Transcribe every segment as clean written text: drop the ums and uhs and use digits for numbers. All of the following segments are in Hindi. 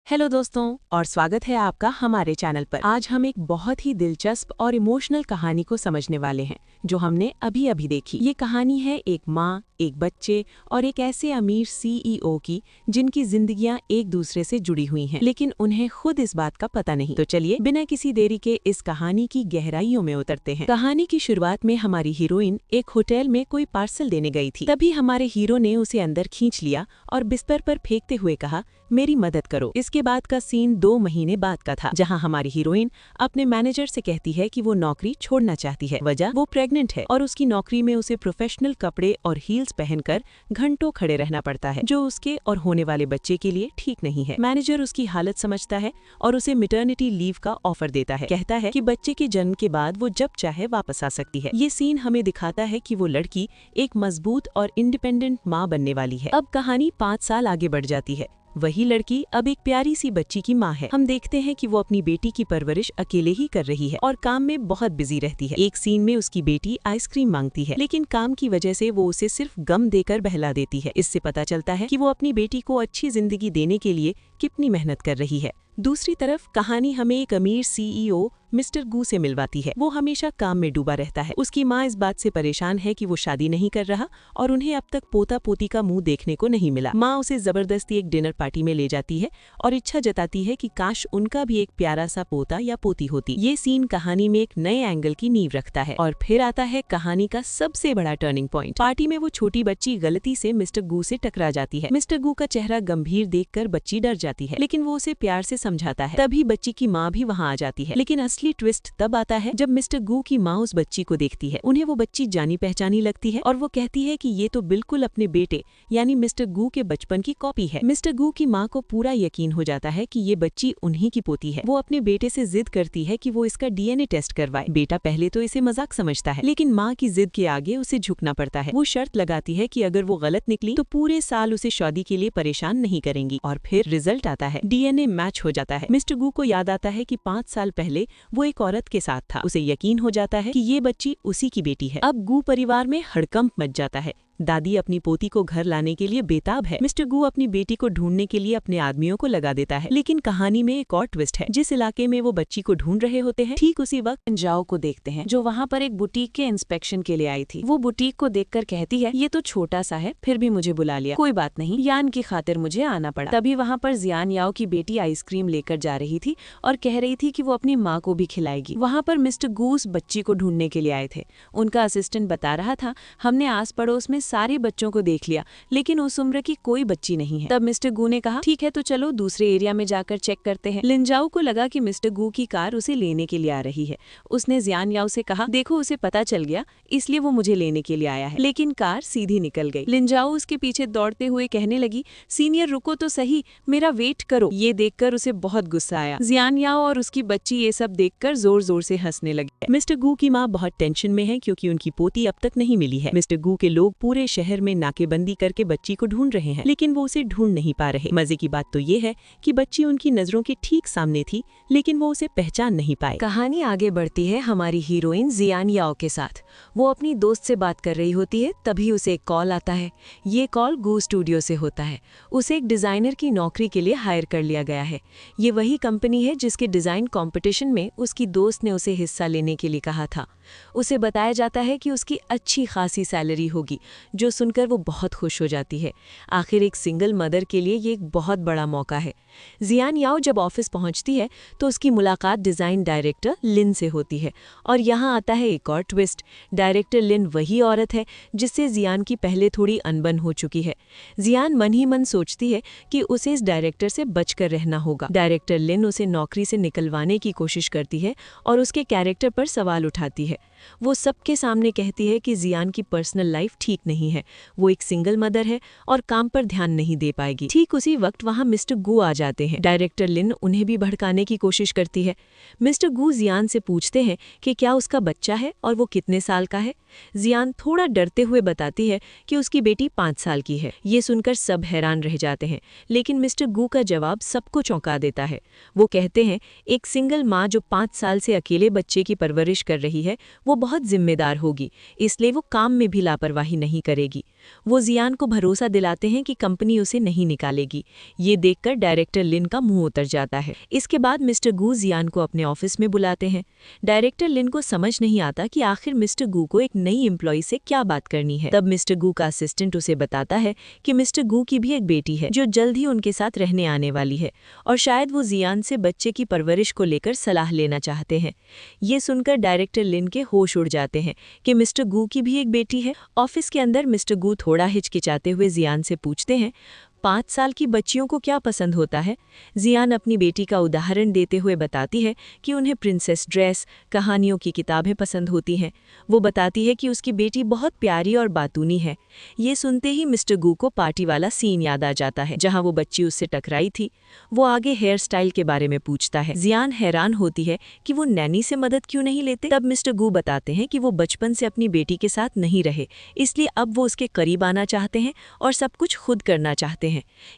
हेलो दोस्तों और स्वागत है आपका हमारे चैनल पर। आज हम एक बहुत ही दिलचस्प और इमोशनल कहानी को समझने वाले हैं जो हमने अभी अभी देखी। ये कहानी है एक माँ, एक बच्चे और एक ऐसे अमीर सीईओ की जिनकी जिंदगियां एक दूसरे से जुड़ी हुई हैं, लेकिन उन्हें खुद इस बात का पता नहीं। तो चलिए बिना किसी देरी के इस कहानी की गहराइयों में उतरते हैं। कहानी की शुरुआत में हमारी हीरोइन एक होटल में कोई पार्सल देने गई थी। तभी हमारे हीरो ने उसे अंदर खींच लिया और बिस्तर पर फेंकते हुए कहा, मेरी मदद करो। इसके बाद का सीन 2 महीने बाद का था, जहां हमारी हीरोइन अपने मैनेजर से कहती है कि वो नौकरी छोड़ना चाहती है। वजह, वो प्रेग्नेंट है और उसकी नौकरी में उसे प्रोफेशनल कपड़े और हील्स पहनकर घंटों खड़े रहना पड़ता है, जो उसके और होने वाले बच्चे के लिए ठीक नहीं है। मैनेजर उसकी हालत समझता है और उसे मैटरनिटी लीव का ऑफर देता है। कहता है कि बच्चे के जन्म के बाद वो जब चाहे वापस आ सकती है। ये सीन हमें दिखाता है कि वो लड़की एक मजबूत और इंडिपेंडेंट माँ बनने वाली है। अब कहानी 5 साल आगे बढ़ जाती है। वही लड़की अब एक प्यारी सी बच्ची की माँ है। हम देखते हैं कि वो अपनी बेटी की परवरिश अकेले ही कर रही है और काम में बहुत बिजी रहती है। एक सीन में उसकी बेटी आइसक्रीम मांगती है, लेकिन काम की वजह से वो उसे सिर्फ गम देकर बहला देती है। इससे पता चलता है कि वो अपनी बेटी को अच्छी जिंदगी देने के लिए कितनी मेहनत कर रही है। दूसरी तरफ कहानी हमें एक अमीर सीईओ मिस्टर गू से मिलवाती है। वो हमेशा काम में डूबा रहता है। उसकी माँ इस बात से परेशान है कि वो शादी नहीं कर रहा और उन्हें अब तक पोता पोती का मुंह देखने को नहीं मिला। माँ उसे जबरदस्ती एक डिनर पार्टी में ले जाती है और इच्छा जताती है कि काश उनका भी एक प्यारा सा पोता या पोती होती। ये सीन कहानी में एक नए एंगल की नींव रखता है। और फिर आता है कहानी का सबसे बड़ा टर्निंग पॉइंट। पार्टी में वो छोटी बच्ची गलती से मिस्टर गू से टकरा जाती है। मिस्टर गू का चेहरा गंभीर देखकर बच्ची डर जाती है, लेकिन वो उसे प्यार से समझाता है। तभी बच्ची की माँ भी वहाँ आ जाती है। लेकिन असली ट्विस्ट तब आता है जब मिस्टर गू की माँ उस बच्ची को देखती है। उन्हें वो बच्ची जानी पहचानी लगती है और वो कहती है कि ये तो बिल्कुल अपने बेटे यानी मिस्टर गू के बचपन की कॉपी है। मिस्टर गू की माँ को पूरा यकीन हो जाता है कि ये बच्ची उन्हीं की पोती है। वो अपने बेटे से जिद करती है कि वो इसका डीएनए टेस्ट करवाए। बेटा पहले तो इसे मजाक समझता है, लेकिन माँ की जिद के आगे उसे झुकना पड़ता है। वो शर्त लगाती है कि अगर वो गलत निकली तो पूरे साल उसे शादी के लिए परेशान नहीं करेंगी। और फिर रिजल्ट आता है, डीएनए मैच हो जाता है। मिस्टर गू को याद आता है कि 5 साल पहले वो एक औरत के साथ था। उसे यकीन हो जाता है कि ये बच्ची उसी की बेटी है। अब गू परिवार में हड़कंप मच जाता है। दादी अपनी पोती को घर लाने के लिए बेताब है। मिस्टर गू अपनी बेटी को ढूंढने के लिए अपने आदमियों को लगा देता है। लेकिन कहानी में एक और ट्विस्ट है। जिस इलाके में वो बच्ची को ढूंढ रहे होते हैं, ठीक उसी वक्त लिंजाओ को देखते हैं, जो वहाँ पर एक बुटीक के इंस्पेक्शन के लिए आई थी। वो बुटीक को देखकर कहती है, ये तो छोटा सा है, फिर भी मुझे बुला लिया। कोई बात नहीं, यान की खातिर मुझे आना पड़ा। तभी वहाँ पर जियान याओ की बेटी आइसक्रीम लेकर जा रही थी और कह रही थी कि वो अपनी माँ को भी खिलाएगी। वहाँ पर मिस्टर गू उस बच्ची को ढूंढने के लिए आए थे। उनका असिस्टेंट बता रहा था, हमने आस पड़ोस में सारे बच्चों को देख लिया, लेकिन उस उम्र की कोई बच्ची नहीं है। तब मिस्टर गू ने कहा, ठीक है तो चलो दूसरे एरिया में जाकर चेक करते हैं। लिंजाओ को लगा कि मिस्टर गू की कार उसे लेने के लिए आ रही है। उसने जियान याओ से कहा, देखो उसे पता चल गया, इसलिए वो मुझे लेने के लिए आया है। लेकिन कार सीधी निकल गई। लिंजाओ उसके पीछे दौड़ते हुए कहने लगी, सीनियर रुको तो सही, मेरा वेट करो। ये देखकर उसे बहुत गुस्सा आया। जियान याओ और उसकी बच्ची ये सब देखकर जोर जोर से हंसने लगी। मिस्टर गू की माँ बहुत टेंशन में है क्योंकि उनकी पोती अब तक नहीं मिली है। मिस्टर गू के लोग पूरे शहर में नाकेबंदी करके बच्ची को ढूंढ रहे हैं, लेकिन वो उसे ढूंढ नहीं पा रहे। मजे की बात तो ये है कि बच्ची उनकी नजरों के ठीक सामने थी, लेकिन वो उसे पहचान नहीं पाए। कहानी आगे बढ़ती है हमारी हीरोइन जियान याओ के साथ। वो अपनी दोस्त से बात कर रही होती है, तभी उसे एक कॉल आता है। ये कॉल गू स्टूडियो से होता है। उसे एक डिजाइनर की नौकरी के लिए हायर कर लिया गया है। ये वही कंपनी है जिसके डिजाइन कॉम्पिटिशन में उसकी दोस्त ने उसे हिस्सा लेने के लिए कहा था। उसे बताया जाता है कि उसकी अच्छी खासी सैलरी होगी, जो सुनकर वो बहुत खुश हो जाती है। आखिर एक सिंगल मदर के लिए ये एक बहुत बड़ा मौका है। जियान याओ जब ऑफिस पहुंचती है तो उसकी मुलाकात डिज़ाइन डायरेक्टर लिन से होती है। और यहाँ आता है एक और ट्विस्ट। डायरेक्टर लिन वही औरत है जिससे जियान की पहले थोड़ी अनबन हो चुकी है। जियान मन ही मन सोचती है कि उसे इस डायरेक्टर से बचकर रहना होगा। डायरेक्टर लिन उसे नौकरी से निकलवाने की कोशिश करती है और उसके कैरेक्टर पर सवाल उठाती है। वो सबके सामने कहती है कि जियान की पर्सनल लाइफ ठीक नहीं है, वो एक सिंगल मदर है और काम पर ध्यान नहीं दे पाएगी। ठीक उसी वक्त वहाँ मिस्टर गू आ जाते हैं। डायरेक्टर लिन उन्हें भी भड़काने की कोशिश करती है। मिस्टर गू जियान से पूछते हैं कि क्या उसका बच्चा है और वो कितने साल का है। जियान थोड़ा डरते हुए बताती है कि उसकी बेटी 5 साल की है। ये सुनकर सब हैरान रह जाते हैं, लेकिन मिस्टर गू का जवाब सबको चौंका देता है। वो कहते हैं, एक सिंगल माँ जो 5 साल से अकेले बच्चे की परवरिश कर रही है, वो बहुत जिम्मेदार होगी, इसलिए वो काम में भी लापरवाही नहीं करेगी। वो जियान को भरोसा दिलाते हैं कि कंपनी उसे नहीं निकालेगी। ये देखकर डायरेक्टर लिन का मुंह उतर जाता है। इसके बाद मिस्टर गू जियान को अपने ऑफिस में बुलाते हैं। डायरेक्टर लिन को समझ नहीं आता कि आखिर मिस्टर गू को एक नई एम्प्लॉय से क्या बात करनी है। तब मिस्टर गू का असिस्टेंट उसे बताता है कि मिस्टर गू की भी एक बेटी है जो जल्द ही उनके साथ रहने आने वाली है और शायद वो जियान से बच्चे की परवरिश को लेकर सलाह लेना चाहते हैं। ये सुनकर डायरेक्टर लिन के होश उड़ जाते हैं कि मिस्टर गू की भी एक बेटी है। ऑफिस के अंदर मिस्टर गू थोड़ा हिचकिचाते हुए जियान से पूछते हैं, 5 साल की बच्चियों को क्या पसंद होता है? जियान अपनी बेटी का उदाहरण देते हुए बताती है कि उन्हें प्रिंसेस ड्रेस, कहानियों की किताबें पसंद होती हैं। वो बताती है कि उसकी बेटी बहुत प्यारी और बातूनी है। ये सुनते ही मिस्टर गू को पार्टी वाला सीन याद आ जाता है जहां वो बच्ची उससे टकराई थी। वो आगे हेयर स्टाइल के बारे में पूछता है। जियान हैरान होती है कि वो नैनी से मदद क्यों नहीं लेते। तब मिस्टर गू बताते हैं कि वो बचपन से अपनी बेटी के साथ नहीं रहे, इसलिए अब वो उसके करीब आना चाहते हैं और सब कुछ खुद करना चाहते हैं।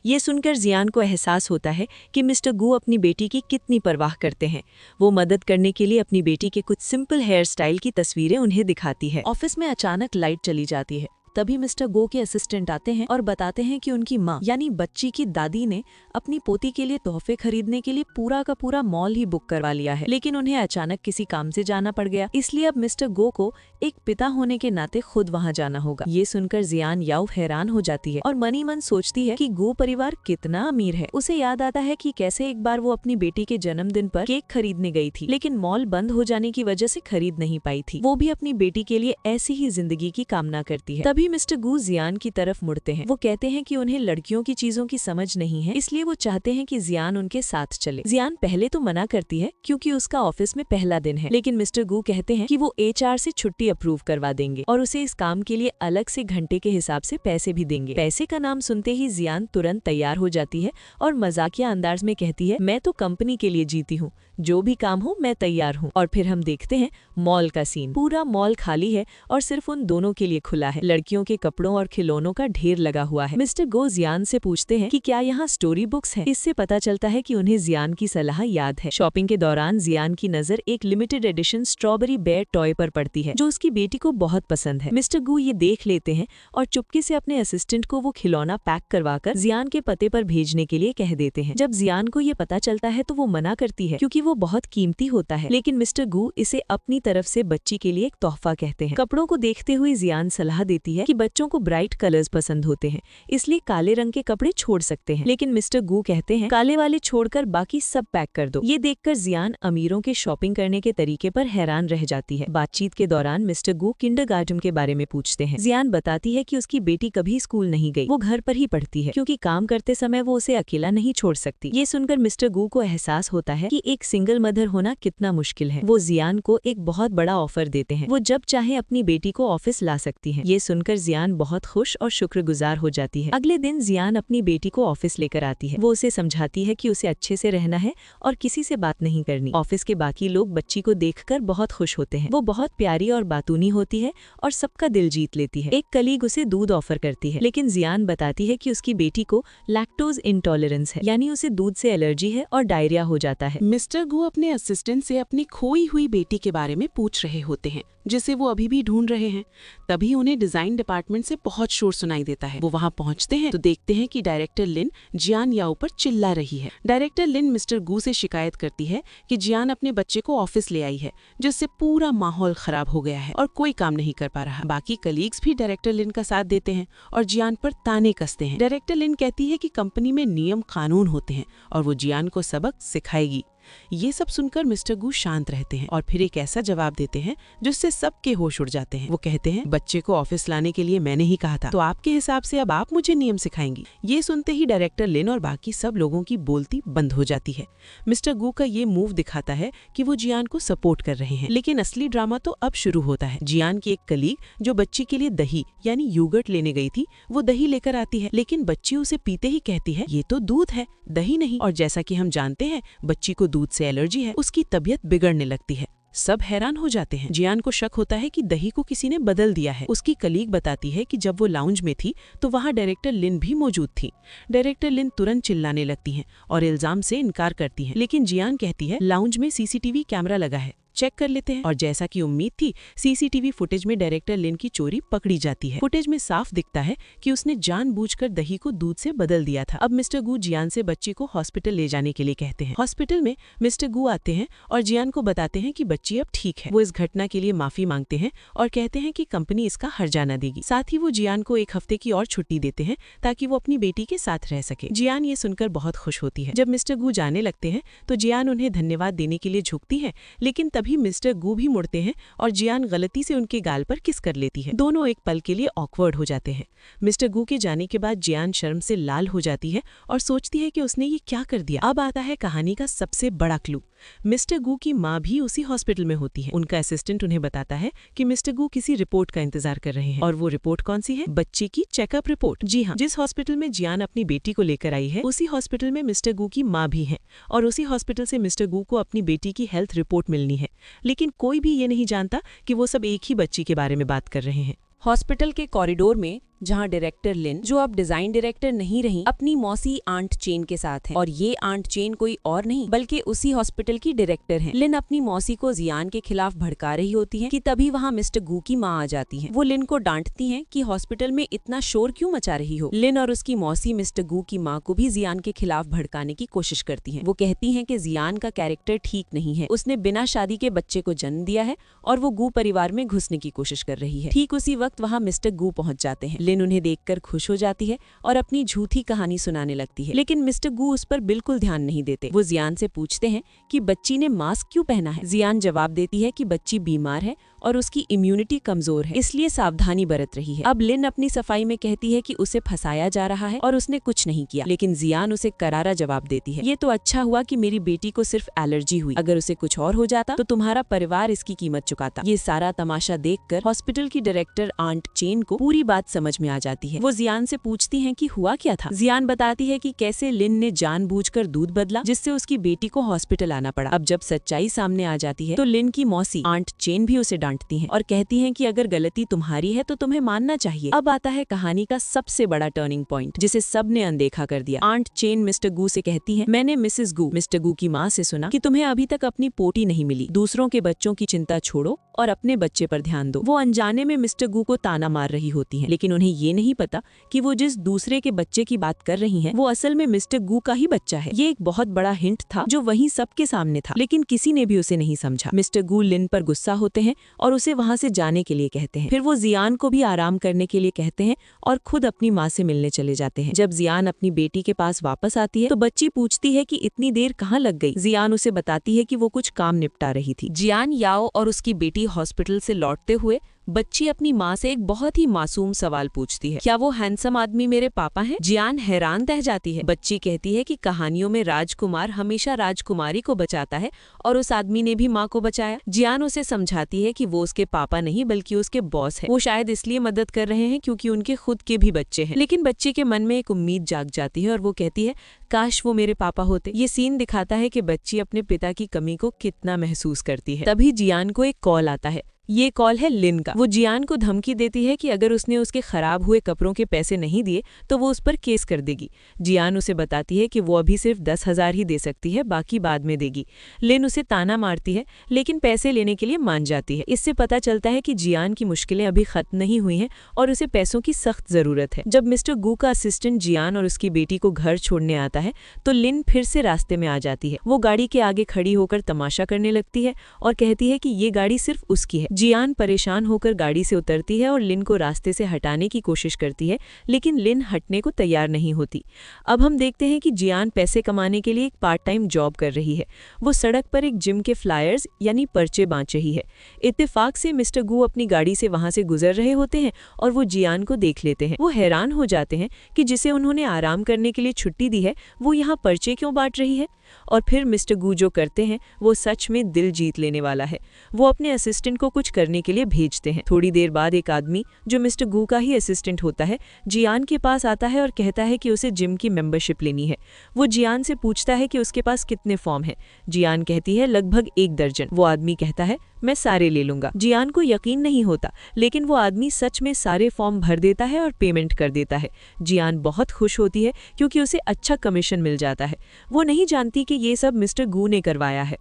ये सुनकर जियान को एहसास होता है कि मिस्टर गू अपनी बेटी की कितनी परवाह करते हैं। वो मदद करने के लिए अपनी बेटी के कुछ सिंपल हेयर स्टाइल की तस्वीरें उन्हें दिखाती है। ऑफिस में अचानक लाइट चली जाती है। तभी मिस्टर गो के असिस्टेंट आते हैं और बताते हैं कि उनकी माँ यानी बच्ची की दादी ने अपनी पोती के लिए तोहफे खरीदने के लिए पूरा का पूरा मॉल ही बुक करवा लिया है, लेकिन उन्हें अचानक किसी काम से जाना पड़ गया, इसलिए अब मिस्टर गो को एक पिता होने के नाते खुद वहाँ जाना होगा। ये सुनकर जियान याव हैरान हो जाती है और मनी मन सोचती है कि गो परिवार कितना अमीर है। उसे याद आता है कि कैसे एक बार वो अपनी बेटी के जन्मदिन पर केक खरीदने गई थी, लेकिन मॉल बंद हो जाने की वजह से खरीद नहीं पाई थी। वो भी अपनी बेटी के लिए ऐसी ही जिंदगी की कामना करती है। तभी मिस्टर गू जियान की तरफ मुड़ते हैं। वो कहते हैं कि उन्हें लड़कियों की चीजों की समझ नहीं है, इसलिए वो चाहते हैं कि जियान उनके साथ चले। जियान पहले तो मना करती है क्योंकि उसका ऑफिस में पहला दिन है, लेकिन मिस्टर गू कहते हैं कि वो HR से छुट्टी अप्रूव करवा देंगे और उसे इस काम के लिए अलग से घंटे के हिसाब से पैसे भी देंगे। पैसे का नाम सुनते ही जियान तुरंत तैयार हो जाती है और मजाकिया अंदाज में कहती है, मैं तो कंपनी के लिए जीती हूँ, जो भी काम हो मैं तैयार हूँ। और फिर हम देखते हैं मॉल का सीन। पूरा मॉल खाली है और सिर्फ उन दोनों के लिए खुला है। लड़कियों के कपड़ों और खिलौनों का ढेर लगा हुआ है। मिस्टर गो जियान से पूछते हैं कि क्या यहाँ स्टोरी बुक्स हैं? इससे पता चलता है कि उन्हें जियान की सलाह याद है। शॉपिंग के दौरान जियान की नजर एक limited edition strawberry bear toy पर पड़ती है जो उसकी बेटी को बहुत पसंद है। मिस्टर गू ये देख लेते हैं और चुपके से अपने असिस्टेंट को वो खिलौना पैक करवाकर जियान के पते पर भेजने के लिए कह देते हैं। जब जियान को ये पता चलता है तो वो मना करती है क्योंकि वो बहुत कीमती होता है, लेकिन मिस्टर गू इसे अपनी तरफ से बच्ची के लिए एक तोहफा कहते हैं। कपड़ों को देखते हुए जियान सलाह देती है कि बच्चों को ब्राइट कलर्स पसंद होते हैं, इसलिए काले रंग के कपड़े छोड़ सकते हैं, लेकिन मिस्टर गू कहते हैं काले वाले छोड़कर बाकी सब पैक कर दो। ये देखकर जियान अमीरों के शॉपिंग करने के तरीके पर हैरान रह जाती है। बातचीत के दौरान मिस्टर गू किंडरगार्टन के बारे में पूछते हैं। जियान बताती है कि उसकी बेटी कभी स्कूल नहीं गई, वो घर पर ही पढ़ती है क्योंकि काम करते समय वो उसे अकेला नहीं छोड़ सकती। ये सुनकर मिस्टर गू को एहसास होता है कि एक सिंगल मदर होना कितना मुश्किल है। वो जियान को एक बहुत बड़ा ऑफर देते हैं, वो जब चाहे अपनी बेटी को ऑफिस ला सकती हैं। ये सुनकर जियान बहुत खुश और शुक्रगुजार हो जाती है। अगले दिन जियान अपनी बेटी को ऑफिस लेकर आती है। वो उसे समझाती है कि उसे अच्छे से रहना है और किसी से बात नहीं करनी। ऑफिस के बाकी लोग बच्ची को देखकर बहुत खुश होते हैं। वो बहुत प्यारी और बातूनी होती है और सबका दिल जीत लेती है। एक कलीग उसे दूध ऑफर करती है, लेकिन जियान बताती है कि उसकी बेटी को लैक्टोज इंटॉलरेंस है, यानी उसे दूध से एलर्जी है और डायरिया हो जाता है। मिस्टर गू अपने असिस्टेंट से अपनी खोई हुई बेटी के बारे में पूछ रहे होते हैं, जिसे वो अभी भी ढूंढ रहे हैं। तभी उन्हें डिजाइन डिपार्टमेंट से बहुत शोर सुनाई देता है। वो वहां पहुंचते हैं तो देखते हैं कि डायरेक्टर लिन जियान याओ पर चिल्ला रही है। डायरेक्टर लिन मिस्टर गू से शिकायत करती है कि जियान अपने बच्चे को ऑफिस ले आई है, जिससे पूरा माहौल खराब हो गया है और कोई काम नहीं कर पा रहा। बाकी कलीग्स भी डायरेक्टर लिन का साथ देते हैं और जियान पर ताने कसते हैं। डायरेक्टर लिन कहती है कि कंपनी में नियम कानून होते हैं और वो जियान को सबक सिखाएगी। ये सब सुनकर मिस्टर गू शांत रहते हैं और फिर एक ऐसा जवाब देते हैं जिससे सबके होश उड़ जाते हैं। वो कहते हैं, बच्चे को ऑफिस लाने के लिए मैंने ही कहा था, तो आपके हिसाब से अब आप मुझे नियम सिखाएंगी। ये सुनते ही डायरेक्टर लिन और बाकी सब लोगों की बोलती बंद हो जाती है। मिस्टर गू का ये मूव दिखाता है कि वो जियान को सपोर्ट कर रहे हैं, लेकिन असली ड्रामा तो अब शुरू होता है। जियान की एक कलीग जो बच्ची के लिए दही यानी योगर्ट लेने गई थी, वो दही लेकर आती है, लेकिन बच्ची उसे पीते ही कहती है, ये तो दूध है, दही नहीं। और जैसा कि हम जानते हैं, बच्ची को दूध से एलर्जी है, उसकी तबीयत बिगड़ने लगती है। सब हैरान हो जाते हैं। जियान को शक होता है कि दही को किसी ने बदल दिया है। उसकी कलीग बताती है कि जब वो लाउंज में थी तो वहाँ डायरेक्टर लिन भी मौजूद थी। डायरेक्टर लिन तुरंत चिल्लाने लगती हैं और इल्जाम से इनकार करती हैं, लेकिन जियान कहती है लाउंज में CCTV कैमरा लगा है, चेक कर लेते हैं और जैसा कि उम्मीद थी, सीसीटीवी फुटेज में डायरेक्टर लिन की चोरी पकड़ी जाती है। फुटेज में साफ दिखता है कि उसने जानबूझकर दही को दूध से बदल दिया था। अब मिस्टर गू जियान से बच्ची को हॉस्पिटल ले जाने के लिए कहते हैं। हॉस्पिटल में मिस्टर गू आते हैं और जियान को बताते हैं कि बच्ची अब ठीक है। वो इस घटना के लिए माफी मांगते हैं और कहते हैं कि कंपनी इसका हर्जाना देगी। साथ ही वो जियान को 1 हफ्ते की और छुट्टी देते हैं ताकि वो अपनी बेटी के साथ रह सके। जियान ये सुनकर बहुत खुश होती है। जब मिस्टर गू जाने लगते हैं तो जियान उन्हें धन्यवाद देने के लिए झुकती है, लेकिन तभी मिस्टर गू भी मुड़ते हैं और जियान गलती से उनके गाल पर किस कर लेती है। दोनों एक पल के लिए ऑकवर्ड हो जाते हैं। मिस्टर गू के जाने के बाद जियान शर्म से लाल हो जाती है और सोचती है कि उसने ये क्या कर दिया। अब आता है कहानी का सबसे बड़ा क्लू। मिस्टर गू की माँ भी उसी हॉस्पिटल में होती है। उनका असिस्टेंट उन्हें बताता है कि मिस्टर गू किसी रिपोर्ट का इंतजार कर रहे हैं। और वो रिपोर्ट कौन सी है? बच्ची की चेकअप रिपोर्ट। जी हाँ, जिस हॉस्पिटल में जियान अपनी बेटी को लेकर आई है, उसी हॉस्पिटल में मिस्टर गू की माँ भी है और उसी हॉस्पिटल से मिस्टर गू को अपनी बेटी की हेल्थ रिपोर्ट मिलनी है। लेकिन कोई भी ये नहीं जानता कि वो सब एक ही बच्ची के बारे में बात कर रहे हैं। हॉस्पिटल के कॉरिडोर में जहां डायरेक्टर लिन, जो अब डिजाइन डायरेक्टर नहीं रही, अपनी मौसी आंट चेन के साथ है। और ये आंट चेन कोई और नहीं बल्कि उसी हॉस्पिटल की डायरेक्टर हैं। लिन अपनी मौसी को जियान के खिलाफ भड़का रही होती है कि तभी वहां मिस्टर गू की माँ आ जाती है। वो लिन को डांटती हैं कि हॉस्पिटल में इतना शोर क्यों मचा रही हो। लिन और उसकी मौसी मिस्टर गू की माँ को भी जियान के खिलाफ भड़काने की कोशिश करती है। वो कहती है कि जियान का कैरेक्टर ठीक नहीं है, उसने बिना शादी के बच्चे को जन्म दिया है और वो गू परिवार में घुसने की कोशिश कर रही है। ठीक उसी वक्त वहाँ मिस्टर गू पहुंच जाते हैं। लिन उन्हें देखकर खुश हो जाती है और अपनी झूठी कहानी सुनाने लगती है, लेकिन मिस्टर गू उस पर बिल्कुल ध्यान नहीं देते। वो जियान से पूछते हैं कि बच्ची ने मास्क क्यों पहना है। जियान जवाब देती है कि बच्ची बीमार है और उसकी इम्यूनिटी कमजोर है, इसलिए सावधानी बरत रही है। अब लिन अपनी सफाई में कहती है कि उसे फंसाया जा रहा है और उसने कुछ नहीं किया, लेकिन जियान उसे करारा जवाब देती है, ये तो अच्छा हुआ कि मेरी बेटी को सिर्फ एलर्जी हुई, अगर उसे कुछ और हो जाता तो तुम्हारा परिवार इसकी कीमत चुकाता। ये सारा तमाशा देखकर हॉस्पिटल की डायरेक्टर आंट चेन को पूरी बात समझ में आ जाती है। वो जियान से पूछती हैं कि हुआ क्या था। जियान बताती है कि कैसे लिन ने जानबूझकर दूध बदला जिससे उसकी बेटी को हॉस्पिटल आना पड़ा। अब जब सच्चाई सामने आ जाती है तो लिन की मौसी आंट चेन भी उसे डांटती हैं और कहती हैं कि अगर गलती तुम्हारी है तो तुम्हें मानना चाहिए। अब आता है कहानी का सबसे बड़ा टर्निंग पॉइंट, जिसे सबने अनदेखा कर दिया। आंट चेन मिस्टर गू से कहती है, मैंने मिसेस गू, मिस्टर गू की माँ से सुना कि तुम्हें अभी तक अपनी पोटी नहीं मिली। दूसरों के बच्चों की चिंता छोड़ो और अपने बच्चे पर ध्यान दो। वो अनजाने में मिस्टर गू को ताना मार रही होती हैं, लेकिन उन्हें ये नहीं पता कि वो जिस दूसरे के बच्चे की बात कर रही हैं, वो असल में मिस्टर गू का ही बच्चा है। ये एक बहुत बड़ा हिंट था जो वहीं सबके सामने था, लेकिन किसी ने भी उसे नहीं समझा। मिस्टर गू लिन पर गुस्सा होते हैं और उसे वहाँ से जाने के लिए कहते हैं। फिर वो जियान को भी आराम करने के लिए कहते हैं और खुद अपनी माँ से मिलने चले जाते हैं। जब जियान अपनी बेटी के पास वापस आती है तो बच्ची पूछती है कि इतनी देर कहाँ लग गई। जियान उसे बताती है कि वो कुछ काम निपटा रही थी। जियान, याओ और उसकी बेटी हॉस्पिटल से लौटते हुए बच्ची अपनी माँ से एक बहुत ही मासूम सवाल पूछती है, क्या वो हैंडसम आदमी मेरे पापा हैं? जियान हैरान रह जाती है। बच्ची कहती है कि कहानियों में राजकुमार हमेशा राजकुमारी को बचाता है और उस आदमी ने भी माँ को बचाया। जियान उसे समझाती है कि वो उसके पापा नहीं बल्कि उसके बॉस है। वो शायद इसलिए मदद कर रहे हैं क्योंकि उनके खुद के भी बच्चे हैं। लेकिन बच्ची के मन में एक उम्मीद जाग जाती है और वो कहती है, काश वो मेरे पापा होते। ये सीन दिखाता है कि बच्ची अपने पिता की कमी को कितना महसूस करती है। तभी जियान को एक कॉल आता है। ये कॉल है लिन का। वो जियान को धमकी देती है कि अगर उसने उसके खराब हुए कपड़ों के पैसे नहीं दिए तो वो उस पर केस कर देगी। जियान उसे बताती है कि वो अभी सिर्फ 10,000 ही दे सकती है, बाकी बाद में देगी। लिन उसे ताना मारती है लेकिन पैसे लेने के लिए मान जाती है। इससे पता चलता है कि जियान की मुश्किलें अभी खत्म नहीं हुई हैं और उसे पैसों की सख्त जरूरत है। जब मिस्टर गू का असिस्टेंट जियान और उसकी बेटी को घर छोड़ने आता है तो लिन फिर से रास्ते में आ जाती है। वो गाड़ी के आगे खड़ी होकर तमाशा करने लगती है और कहती है कि ये गाड़ी सिर्फ उसकी है। जियान परेशान होकर गाड़ी से उतरती है और लिन को रास्ते से हटाने की कोशिश करती है, लेकिन लिन हटने को तैयार नहीं होती। अब हम देखते हैं कि जियान पैसे कमाने के लिए एक पार्ट टाइम जॉब कर रही है। वो सड़क पर एक जिम के फ्लायर्स यानी पर्चे बांट रही है। इत्तेफाक से मिस्टर गू अपनी गाड़ी से वहां से गुजर रहे होते हैं और वो जियान को देख लेते हैं। वो हैरान हो जाते हैं कि जिसे उन्होंने आराम करने के लिए छुट्टी दी है वो यहाँ पर्चे क्यों बांट रही है। और फिर मिस्टर गू जो करते हैं वो सच में दिल जीत लेने वाला है। वो अपने असिस्टेंट को कुछ करने के लिए भेजते हैं। थोड़ी देर बाद एक आदमी जो मिस्टर गू का ही असिस्टेंट होता है जियान के पास आता है और कहता है कि उसे जिम की मेंबरशिप लेनी है। वो जियान से पूछता है कि उसके पास कितने फॉर्म हैं। जियान कहती है लगभग 1 दर्जन। वो आदमी कहता है मैं सारे ले लूंगा। जियान को यकीन नहीं होता, लेकिन वो आदमी सच में सारे फॉर्म भर देता है और पेमेंट कर देता है। जियान बहुत खुश होती है क्योंकि उसे अच्छा कमीशन मिल जाता है। वो नहीं जानती कि ये सब मिस्टर गू ने करवाया है।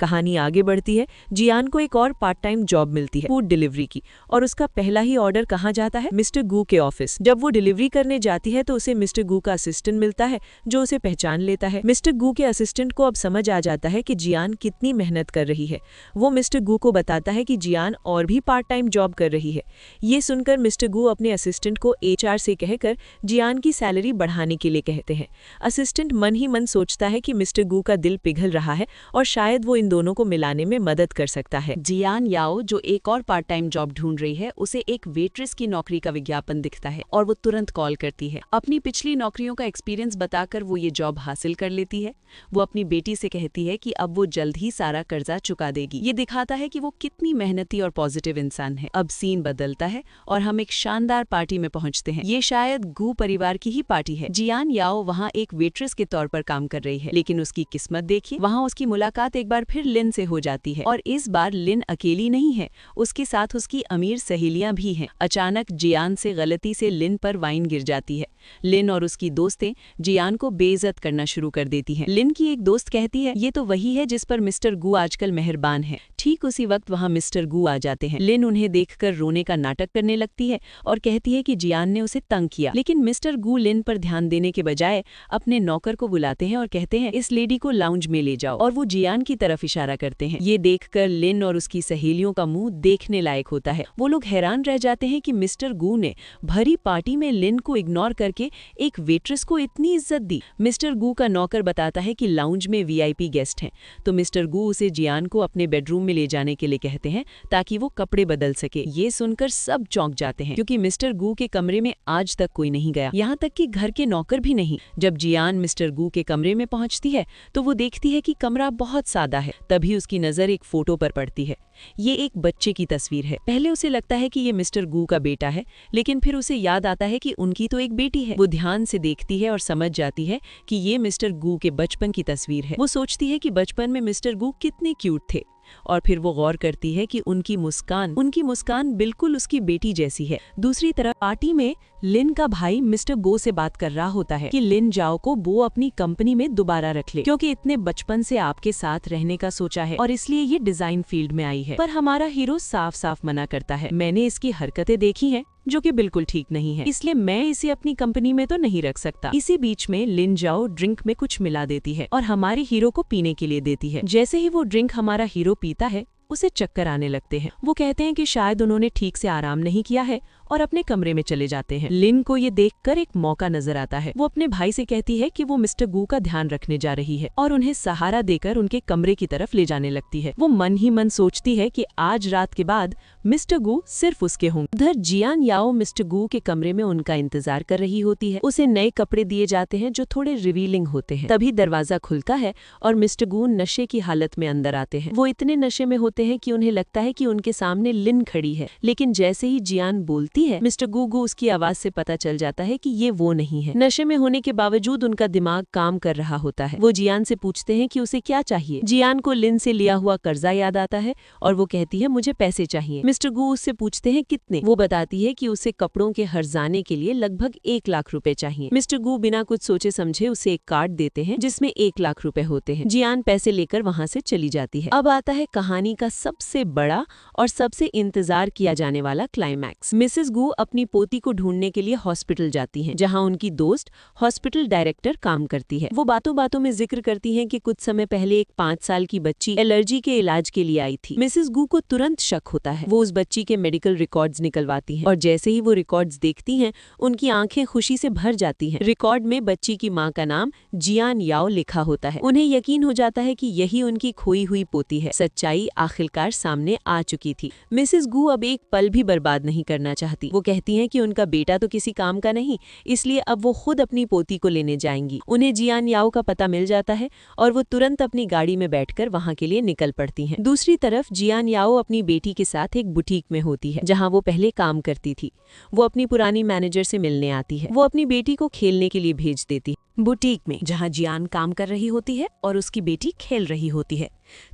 कहानी आगे बढ़ती है। जियान को एक और पार्ट टाइम जॉब मिलती है फूड डिलीवरी की, और उसका पहला ही ऑर्डर कहाँ जाता है? मिस्टर गू के ऑफिस। जब वो डिलीवरी करने जाती है तो उसे मिस्टर गू का असिस्टेंट मिलता है, जो उसे पहचान लेता है। मिस्टर गू के असिस्टेंट को अब समझ आ जाता है कि जियान कितनी मेहनत कर रही है। वो मिस्टर गू को बताता है कि जियान और भी पार्ट टाइम जॉब कर रही है। ये सुनकर मिस्टर गू अपने असिस्टेंट को HR से कहकर जियान की सैलरी बढ़ाने के लिए कहते हैं। असिस्टेंट मन ही मन सोचता है कि मिस्टर गू का दिल पिघल रहा है और शायद वो इन दोनों को मिलाने में मदद कर सकता है। जियान याओ, जो एक और पार्ट टाइम जॉब ढूंढ रही है, उसे एक वेट्रेस की नौकरी का विज्ञापन दिखता है और वो तुरंत कॉल करती है। अपनी पिछली नौकरियों का एक्सपीरियंस बताकर वो ये जॉब हासिल कर लेती है। वो अपनी बेटी से कहती है कि अब वो जल्द ही सारा कर्जा चुका देगी। ये दिखाता है कि वो कितनी मेहनती और पॉजिटिव इंसान है। अब सीन बदलता है और हम एक शानदार पार्टी में पहुंचते हैं। ये शायद गू परिवार की ही पार्टी है। जियान याओ वहाँ एक वेट्रेस के तौर पर काम कर रही है, लेकिन उसकी किस्मत देखिए, वहाँ उसकी मुलाकात एक बार फिर लिन से हो जाती है। और इस बार लिन अकेली नहीं है, उसके साथ उसकी अमीर सहेलियां भी हैं। अचानक जियान से गलती से लिन पर वाइन गिर जाती है। लिन और उसकी दोस्तें जियान को बेइज्जत करना शुरू कर देती हैं। लिन की एक दोस्त कहती है, ये तो वही है जिस पर मिस्टर गू आजकल मेहरबान है। ठीक उसी वक्त वहाँ मिस्टर गू आ जाते हैं। लिन उन्हें देखकर रोने का नाटक करने लगती है और कहती है कि जियान ने उसे तंग किया, लेकिन मिस्टर गू लिन पर ध्यान देने के बजाय अपने नौकर को बुलाते हैं और कहते हैं, इस लेडी को लाउंज में ले जाओ, और वो जियान की तरफ इशारा करते हैं। ये देखकर लिन और उसकी सहेलियों का मुंह देखने लायक होता है। वो लोग हैरान रह जाते हैं कि मिस्टर गू ने भरी पार्टी में लिन को इग्नोर करके एक वेट्रेस को इतनी इज्जत दी। मिस्टर गू का नौकर बताता है कि लाउंज में VIP गेस्ट हैं, तो मिस्टर गू उसे जियान को अपने बेडरूम में ले जाने के लिए कहते हैं ताकि वो कपड़े बदल सके। ये सुनकर सब चौंक जाते हैं, क्योंकि मिस्टर गू के कमरे में आज तक कोई नहीं गया, यहाँ तक कि घर के नौकर भी नहीं। जब जियान मिस्टर गू के कमरे में पहुंचती है तो वो देखती है कि कमरा बहुत सादा है। तभी उसकी नजर एक फोटो पर पड़ती है। ये एक बच्चे की तस्वीर है। पहले उसे लगता है कि ये मिस्टर गू का बेटा है, लेकिन फिर उसे याद आता है कि उनकी तो एक बेटी है। वो ध्यान से देखती है और समझ जाती है कि ये मिस्टर गू के बचपन की तस्वीर है। वो सोचती है कि बचपन में मिस्टर गू कितने क्यूट थे, और फिर वो गौर करती है कि उनकी मुस्कान बिल्कुल उसकी बेटी जैसी है। दूसरी तरफ पार्टी में लिन का भाई मिस्टर गो से बात कर रहा होता है कि लिन जाओ को वो अपनी कंपनी में दोबारा रख ले, क्योंकि इतने बचपन से आपके साथ रहने का सोचा है और इसलिए ये डिजाइन फील्ड में आई है। पर हमारा हीरो साफ साफ मना करता है, मैंने इसकी हरकतें देखी हैं जो कि बिल्कुल ठीक नहीं है, इसलिए मैं इसे अपनी कंपनी में तो नहीं रख सकता। इसी बीच में लिन जाओ ड्रिंक में कुछ मिला देती है और हमारे हीरो को पीने के लिए देती है। जैसे ही वो ड्रिंक हमारा हीरो पीता है, उसे चक्कर आने लगते हैं। वो कहते हैं कि शायद उन्होंने ठीक से आराम नहीं किया है और अपने कमरे में चले जाते हैं। लिन को ये देखकर एक मौका नजर आता है। वो अपने भाई से कहती है कि वो मिस्टर गू का ध्यान रखने जा रही है और उन्हें सहारा देकर उनके कमरे की तरफ ले जाने लगती है। वो मन ही मन सोचती है कि आज रात के बाद मिस्टर गू सिर्फ उसके होंगे। उधर जियान याओ मिस्टर गू के कमरे में उनका इंतजार कर रही होती है। उसे नए कपड़े दिए जाते हैं जो थोड़े रिवीलिंग होते हैं। तभी दरवाजा खुलता है और मिस्टर गू नशे की हालत में अंदर आते हैं। वो इतने नशे में होते हैं कि उन्हें लगता है कि उनके सामने लिन खड़ी है, लेकिन जैसे ही जियान बोलती है, मिस्टर गू उसकी आवाज से पता चल जाता है कि ये वो नहीं है। नशे में होने के बावजूद उनका दिमाग काम कर रहा होता है। वो जियान से पूछते हैं कि उसे क्या चाहिए। जियान को लिन से लिया हुआ कर्जा याद आता है और वो कहती है, मुझे पैसे चाहिए। मिस्टर गू उससे पूछते हैं कितने। वो बताती है कि उसे कपड़ों के हर्जाने के लिए लगभग 1 लाख रुपए चाहिए। मिस्टर गू बिना कुछ सोचे समझे उसे एक कार्ड देते हैं जिसमें 1 लाख रुपए होते हैं। जियान पैसे लेकर वहाँ से चली जाती है। अब आता है कहानी का सबसे बड़ा और सबसे इंतजार किया जाने वाला क्लाइमैक्स। मिसेस गू अपनी पोती को ढूंढने के लिए हॉस्पिटल जाती हैं, जहां उनकी दोस्त हॉस्पिटल डायरेक्टर काम करती है। वो बातों बातों में जिक्र करती हैं कि कुछ समय पहले एक 5 साल की बच्ची एलर्जी के इलाज के लिए आई थी। मिसेस गू को तुरंत शक होता है। वो उस बच्ची के मेडिकल रिकॉर्ड्स निकलवाती हैं और जैसे ही वो रिकॉर्ड्स देखती हैं, उनकी आंखें खुशी से भर जाती हैं। रिकॉर्ड में बच्ची की माँ का नाम जियान याओ लिखा होता है। उन्हें यकीन हो जाता है कि यही उनकी खोई हुई पोती है। सच्चाई आखिरकार सामने आ चुकी थी। मिसेस गू अब एक पल भी बर्बाद नहीं करना चाहती। वो कहती हैं कि उनका बेटा तो किसी काम का नहीं, इसलिए अब वो खुद अपनी पोती को लेने जाएंगी। उन्हें जियान याओ का पता मिल जाता है और वो तुरंत अपनी गाड़ी में बैठकर वहां के लिए निकल पड़ती हैं। दूसरी तरफ जियान याओ अपनी बेटी के साथ एक बुटीक में होती है, जहां वो पहले काम करती थी। वो अपनी पुरानी मैनेजर से मिलने आती है। वो अपनी बेटी को खेलने के लिए भेज देती है बुटीक में, जहां जियान काम कर रही होती है और उसकी बेटी खेल रही होती है।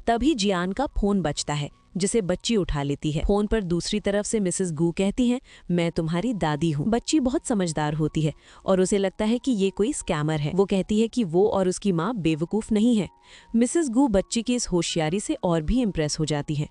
तभी जियान का फोन बजता है। जिसे बच्ची उठा लेती है। फोन पर दूसरी तरफ से मिसेस गू कहती हैं, मैं तुम्हारी दादी हूँ। बच्ची बहुत समझदार होती है और उसे लगता है कि ये कोई स्कैमर है। वो कहती है कि वो और उसकी माँ बेवकूफ नहीं है। मिसेस गू बच्ची की इस होशियारी से और भी इम्प्रेस हो जाती है।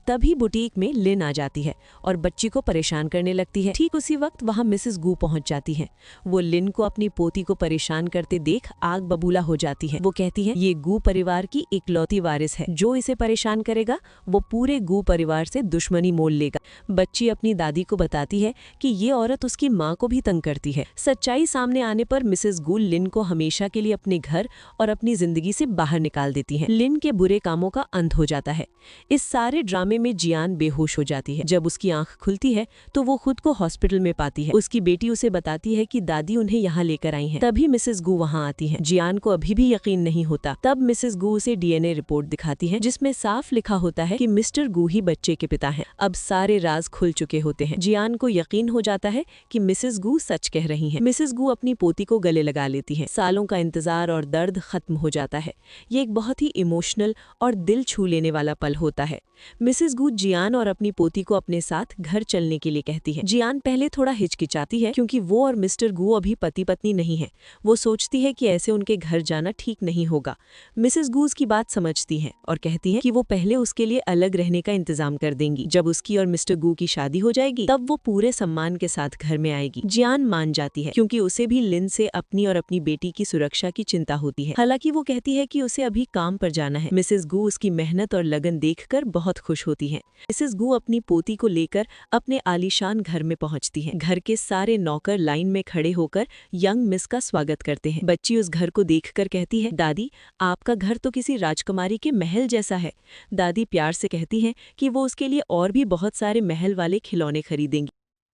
तभी बुटीक में लिन आ जाती है और बच्ची को परेशान करने लगती है। ठीक उसी वक्त वहाँ मिसेस गू पहुँच जाती हैं। वो लिन को अपनी पोती को परेशान करते देख आग बबूला हो जाती है। वो कहती है, ये गू परिवार की इकलौती वारिस है, जो इसे परेशान करेगा वो पूरे गू परिवार से दुश्मनी मोल लेगा। बच्ची अपनी दादी को बताती है कि ये औरत उसकी माँ को भी तंग करती है। सच्चाई सामने आने पर मिसेस गू लिन को हमेशा के लिए अपने घर और अपनी जिंदगी से बाहर निकाल देती है। लिन के बुरे कामों का अंत हो जाता है। इस सारे ड्रामे में जियान बेहोश हो जाती है। जब उसकी आंख खुलती है तो वो खुद को हॉस्पिटल में पाती है। उसकी बेटी उसे बताती है कि दादी उन्हें यहाँ लेकर आई हैं। तभी मिसेस गू वहाँ आती हैं। जियान को अभी भी यकीन नहीं होता। तब मिसेस गू उसे डीएनए रिपोर्ट दिखाती है, जिसमें साफ लिखा होता है कि मिस्टर गू ही बच्चे के पिता हैं। अब सारे राज खुल चुके होते हैं। जियान को यकीन हो जाता है कि मिसेस गू सच कह रही हैं। मिसेस गू अपनी पोती को गले लगा लेती है। सालों का इंतजार और दर्द खत्म हो जाता है। ये एक बहुत ही इमोशनल और दिल छू लेने वाला पल होता है। मिसेस गू जियान और अपनी पोती को अपने साथ घर चलने के लिए कहती है। जियान पहले थोड़ा हिचकिचाती है क्योंकि वो और मिस्टर गू अभी पति पत्नी नहीं है। वो सोचती है कि ऐसे उनके घर जाना ठीक नहीं होगा। मिसेस गू की बात समझती है और कहती है कि वो पहले उसके लिए अलग रहने का इंतजाम कर देंगी। जब उसकी और मिस्टर गू की शादी हो जाएगी तब वो पूरे सम्मान के साथ घर में आएगी। जियान मान जाती है क्योंकि उसे भी लिन से अपनी और अपनी बेटी की सुरक्षा की चिंता होती है। हालांकि वो कहती है कि उसे अभी काम पर जाना है। मिसेस गू उसकी मेहनत और लगन देखकर बहुत खुश होती है। मिसेस गू अपनी पोती को लेकर अपने आलीशान घर में पहुंचती है। घर के सारे नौकर लाइन में खड़े होकर यंग मिस का स्वागत करते हैं। बच्ची उस घर को देखकर कहती है, दादी आपका घर तो किसी राजकुमारी के महल जैसा है। दादी प्यार से कहती हैं कि वो उसके लिए और भी बहुत सारे महल वाले खिलौने खरीदेंगी।